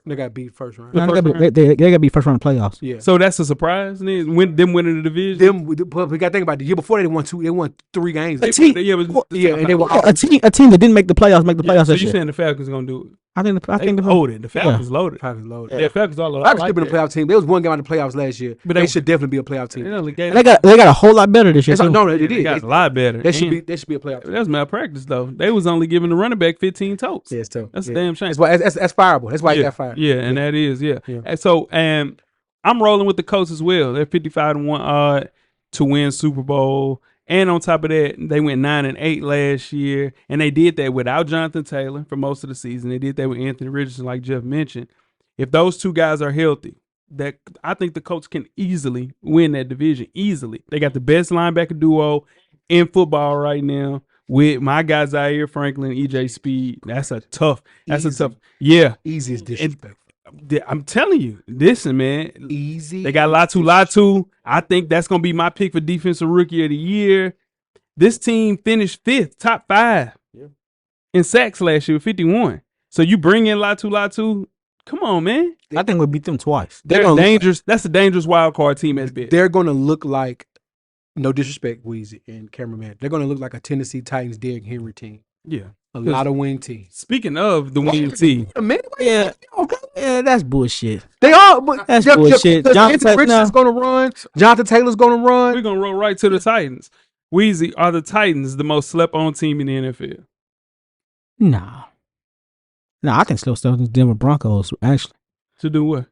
They got beat first round. No, they got to be first round of playoffs. Yeah. So that's a surprise. And then them winning the division. We got to think about it. The year before they won 3 games. A team, and they were a team that didn't make the playoffs So this you year. saying the Falcons gonna do it? I think the loaded. The Falcons loaded. Falcons loaded. Yeah, Falcons all loaded. Falcons should have been a playoff team. There was one game out of the playoffs last year, but they should definitely be a playoff team. They got a whole lot better this year. No, they did. They got a lot better. They should be a playoff team. That was malpractice though. They was only giving the running back 15 totes. Yeah, it's tough. That's a damn shame. That's why that's fireable. That's why he got fired. Yeah, and that is And so I'm rolling with the Colts as well. They're 55-1 odd to win Super Bowl. And on top of that, they went 9-8 last year, and they did that without Jonathan Taylor for most of the season. They did that with Anthony Richardson, like Jeff mentioned. If those two guys are healthy, I think the Colts can easily win that division. Easily, they got the best linebacker duo in football right now with my guy Zaire Franklin, EJ Speed. That's a tough. Easiest disrespect. I'm telling you, listen, man. Easy. They got Latu. I think that's going to be my pick for Defensive Rookie of the Year. This team finished 5th, top 5 in sacks last year with 51. So you bring in Latu. Come on, man. I think we'll beat them twice. They're dangerous. That's a dangerous wild card team at best. They're going to look like, no disrespect, Weezy and cameraman, they're going to look like a Tennessee Titans Derrick Henry team. Yeah. A lot of wing teams. Speaking of the wing team. Yeah, that's bullshit. They are, but that's bullshit. Jonathan Richardson's going to run. Jonathan Taylor's going to run. We're going to roll right to the Titans. Weezy, are the Titans the most slept-on team in the NFL? No, I think slept on the Denver Broncos, actually. To do what?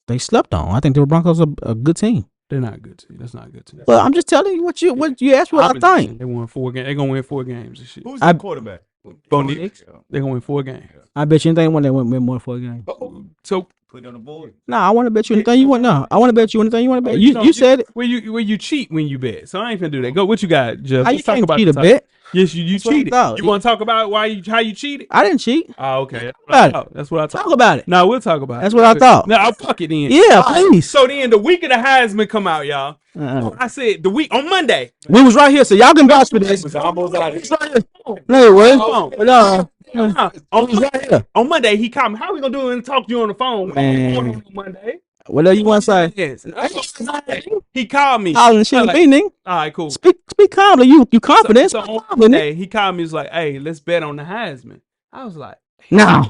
They slept on. I think the Broncos are a good team. They're not a good team. That's not a good team. Well, I'm just telling you what you asked what I think. They won 4 games. They're going to win 4 games and shit. Who's the quarterback? Bo Nix. They're going to win 4 games. I bet you anything when they win more than 4 games. So Put it on the board. Nah, I want to bet you anything you want. No, I want to bet you anything you want to bet. You said it. Where you cheat when you bet. So I ain't finna do that. Go. What you got, Jeff? How you Let's talk can't about cheat the a top. bet? Yes, you what I cheated. thought. You want to talk about how you cheated? I didn't cheat. Oh, okay. That's what I Talk about it. No, we'll talk about it. That's what I thought. No, I'll fuck it in. Yeah, please. So then the week of the Heisman come out, y'all. I said the week on Monday. We was right here, so y'all can vouch for this. Almost out of No, it was. On Monday, he called me. How we gonna do it and talk to you on the phone? Man. On Monday. Whatever you want to say. Yes. He called me. Hollering shit, Like, meaning. all right, cool. Speak calmly. You confident? So on Monday, he called me. He was like, "Hey, let's bet on the Heisman." I was like, No,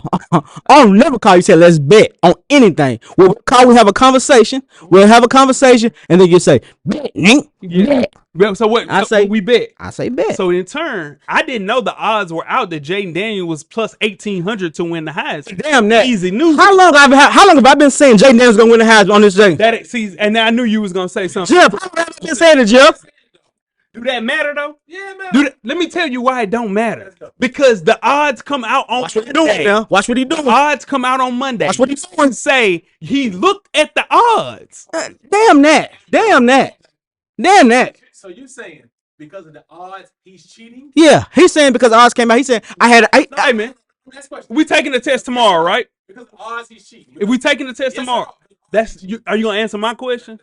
I'll never call you. Say let's bet on anything. We'll call. We have a conversation. We'll have a conversation, and then you say bet. "Yeah." So what? I so say- we bet. I say bet. So in turn, I didn't know the odds were out that Jaden Daniels was plus 1,800 to win the Heisman. Damn that. Easy news. How long have I been saying Jaden Daniels gonna win the Heisman on this day? And I knew you was gonna say something. Jeff, how long have I been saying it, Jeff? Do that matter though? Yeah, man. Let me tell you why it don't matter. Because the odds come out on Watch what he doing now. Watch what he The doing. odds come out on Monday. Watch what he doing. Say he looked at the odds. Damn that. So you saying because of the odds he's cheating? Yeah, he's saying because odds came out. He said Hey man, Next question. we taking the test tomorrow, right? Because of the odds he's cheating. If we taking the test tomorrow, are you gonna answer my question?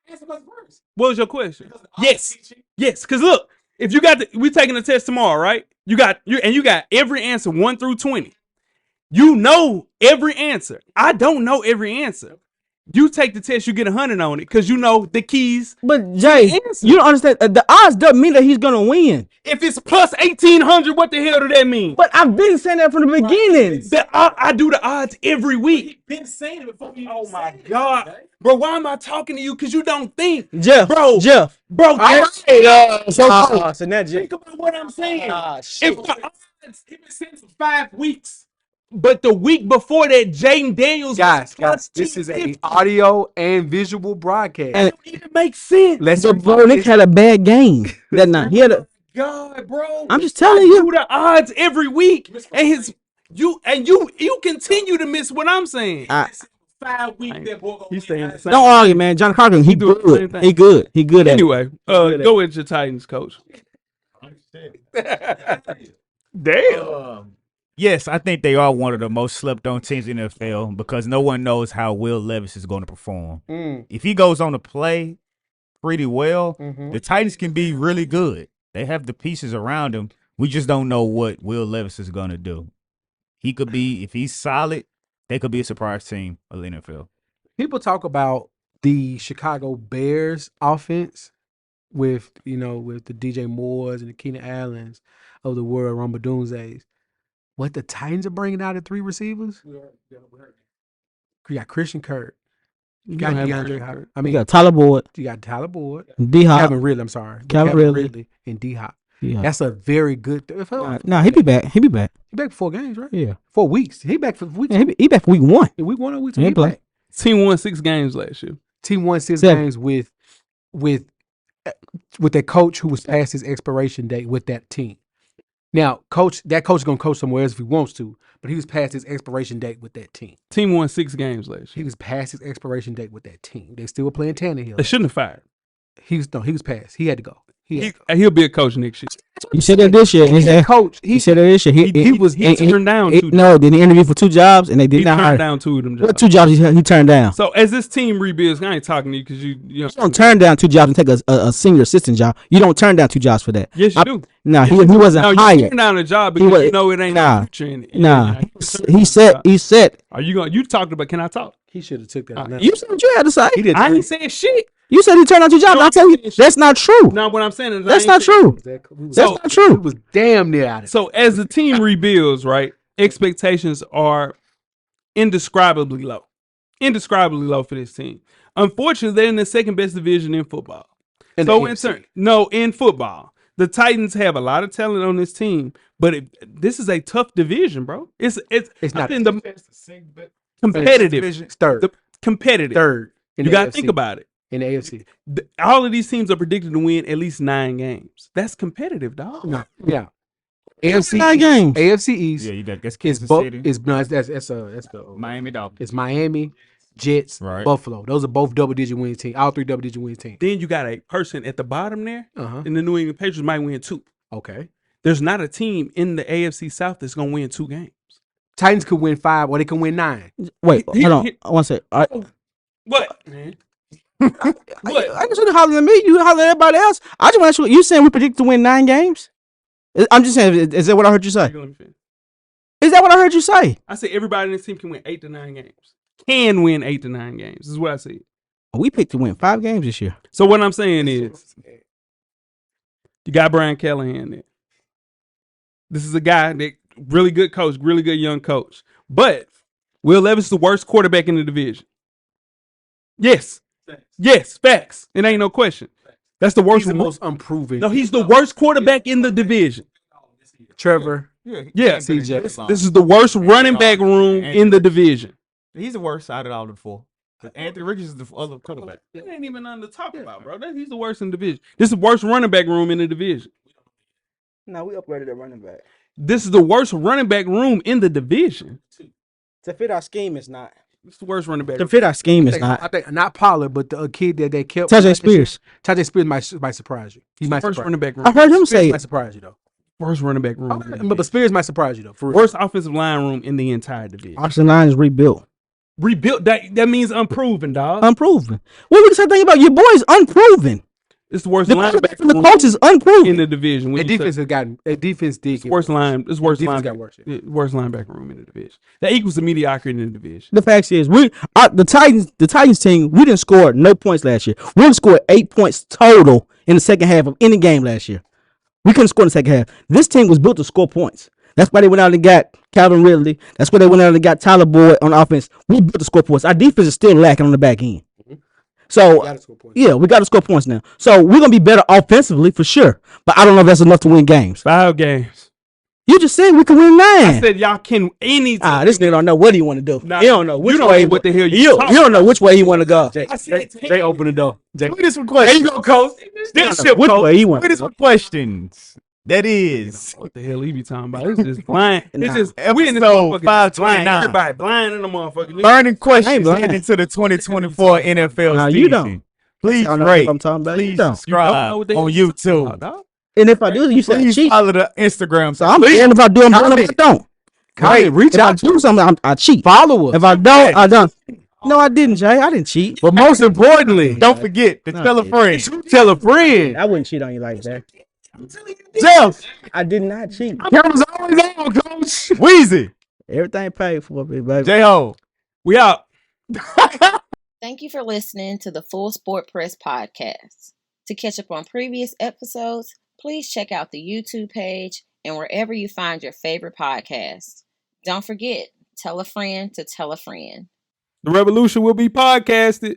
Answer my first. What was your question? Because of the odds Yes. he's cheating. Yes, because look, if you we taking the test tomorrow, right? You got every answer 1 through 20. You know every answer. I don't know every answer. You take the test, you get 100 on it because you know the keys. But Jay, answer. you don't understand. The odds doesn't mean that he's gonna win. If it's plus 1,800, what the hell do that mean? But I've been saying that from the beginning. I do the odds every week. Been saying it before you. Oh my God, bro! Why am I talking to you? Because you don't think, Jeff, bro. so now Jay. Think about what I'm saying. Shit. If the odds, he been saying for 5 weeks. But the week before that, Jaden Daniels Guys, was this is a 250. audio and visual broadcast. And- It don't even make sense. Let's Bro, Nick had a bad game that night. He had a. God, bro. I'm just telling I you. do the odds every week, and you continue to miss what I'm saying. 5 weeks that boy gonna He's win saying that. the same. Don't argue, man. John Carter, he do the same good. thing. He good. He good at it. Anyway, go with your Titans, coach. Damn. Yes, I think they are one of the most slept on teams in the NFL because no one knows how Will Levis is going to perform. If he goes on to play pretty well, the Titans can be really good. They have the pieces around him. We just don't know what Will Levis is going to do. He could be, if he's solid, they could be a surprise team of the NFL. People talk about the Chicago Bears offense with the DJ Moores and the Keenan Allens of the world, Rumba Doomsdays. What the Titans are bringing out at 3 receivers? You got Christian Kirk. You got DeAndre Hopkins. I mean, You got Tyler Boyd, you got Tyler Boyd. D Hop. Calvin Ridley, I'm sorry. Calvin Ridley. And D Hop. Yeah. That's a very good. Nah, he be back. He be back. He back for 4 games, right? Yeah. 4 weeks. He back for weeks. Yeah, he back for week 1. Week 1 or week 2. He He play. back. Team won 6 games last year. Team won 6 7. games with that coach who was past his expiration date with that team. Now, that coach is gonna coach somewhere else if he wants to, but he was past his expiration date with that team. Team won 6 games last He year. was past his expiration date with that team. They still were playing Tannehill. They shouldn't have fired. He was past. He had to go. He'll be a coach next year. You said that this year. He's a coach. He said that this year. He turned down 2. No, did he interview for 2 jobs and they did He not hire turned him? down 2 of them What jobs. 2 jobs he turned down? So as this team rebuilds, I ain't talking to you because you know. You don't turn down 2 jobs and take a senior assistant job. You don't turn down 2 jobs for that. Yes, you do. No, he wasn't No, you hired. turn down a job because was- you know it ain't nah, no future in it. Nah, Yeah, he said. Are you going? You talked about? Can I talk? He should have took that. You said what you had to say. He did. I ain't saying shit. You said he turned down 2 jobs. No, I tell you, I'm saying that's not true. No, what I'm saying is That's I ain't not saying- true. That's So- not true. It was damn near out of it. So as the team rebuilds, right, expectations are indescribably low. Indescribably low for this team. Unfortunately, they're in the second best division in football. In So the in AFC. in football, the Titans have a lot of talent on this team, but this is a tough division, bro. It's not- in the competitive. It's third. The competitive. Third. In You the got to AFC. think about it. In the AFC. All of these teams are predicted to win at least 9 games. That's competitive, dog. No. Yeah. AFC 9 games. AFC East Yeah, you got that's is Kansas both City, that's the Miami Dolphins. it's Miami, Jets, Right. Buffalo. Those are both double-digit win teams. All 3 double-digit win teams. Then you got a person at the bottom there, Uh-huh. and the New England Patriots might win 2. Okay. There's not a team in the AFC South that's gonna win 2 games. Titans could win 5 or they can win 9. Wait, hold on. I want to say. What, man? I just want to holler at me. You holler at everybody else. I just want to ask you saying we predict to win 9 games? I'm just saying, is that what I heard you say? Is that what I heard you say? I said everybody in this team can win 8 to 9 games. Can win 8 to 9 games. This is what I said. We picked to win 5 games this year. So what I'm saying is, you got Brian Callahan there. This is a guy that really good coach, really good young coach. But Will Levis is the worst quarterback in the division. Yes. Yes, facts. It ain't no question. That's the worst. He's the most unproven. No, he's the worst quarterback in the division. Trevor. Yeah. CJ. This is the worst running back room in the division. He's the worst out of all the 4. Anthony Richards is the other quarterback. It ain't even nothing to talk about, bro. He's the worst in the division. This is the worst running back room in the division. No, we upgraded the running back. This is the worst running back room in the division. To fit our scheme, it's not. It's the worst running back. To fit our scheme, it's not. I think not Pollard, but the kid that they kept. Tajay Spears. Tajay Spears might surprise you. He might First surprise running back room. I heard him Spears say might surprise you though. Worst running back room. But Spears might surprise you though. For real. Worst offensive line room in the entire division. Austin line is rebuilt. Rebuilt. That means unproven, dog. Unproven. What would you say thing about your boys? Unproven. It's the worst The linebacker from the room coach is unproven. in the division. That defense has gotten. That defense did. It's worst line. It's worst Defense linebacker. got worse. Worst linebacker room in the division. That equals the mediocrity in the division. The fact is, the Titans team, we didn't score no points last year. We didn't score 8 points total in the second half of any game last year. We couldn't score in the second half. This team was built to score points. That's why they went out and got Calvin Ridley. That's why they went out and got Tyler Boyd on offense. We built to score points. Our defense is still lacking on the back end. So, yeah, we got to score points now. So, we're going to be better offensively for sure. But I don't know if that's enough to win games. 5 games. You just said we can win 9. I said y'all can any. This nigga don't know what he want to do. Nah, he don't know which you don't way. know what the hell you don't know which way he want to go. I said They open the door. Look at this one question. There you go, coach. Which way he want Look at to this go. one questions. That is what the hell he be talking about? It's just blind. It's just we in this motherfucker episode blind. 529. Everybody blind in the motherfucker. Burning questions I ain't blind. heading into the 2024 NFL Nah, season. you don't. Please I don't know rate. what I'm talking about. You Please don't. subscribe what they- on YouTube. And if I do, you said Please cheat. follow the Instagram. So I'm saying if I do, I'm doing. If I don't. Comment, reach If I out. do something, I cheat. Follow us. If I don't, I don't. No, I didn't, Jay. I didn't cheat. But most importantly, Don't forget to tell a friend. tell a friend. I wouldn't cheat on you like that. Jeff, I did not cheat. camera's always on, coach. Weezy. Everything paid for, baby. J-Ho. We out. Thank you for listening to the Full Sport Press podcast. To catch up on previous episodes, please check out the YouTube page and wherever you find your favorite podcast. Don't forget, tell a friend to tell a friend. The revolution will be podcasted.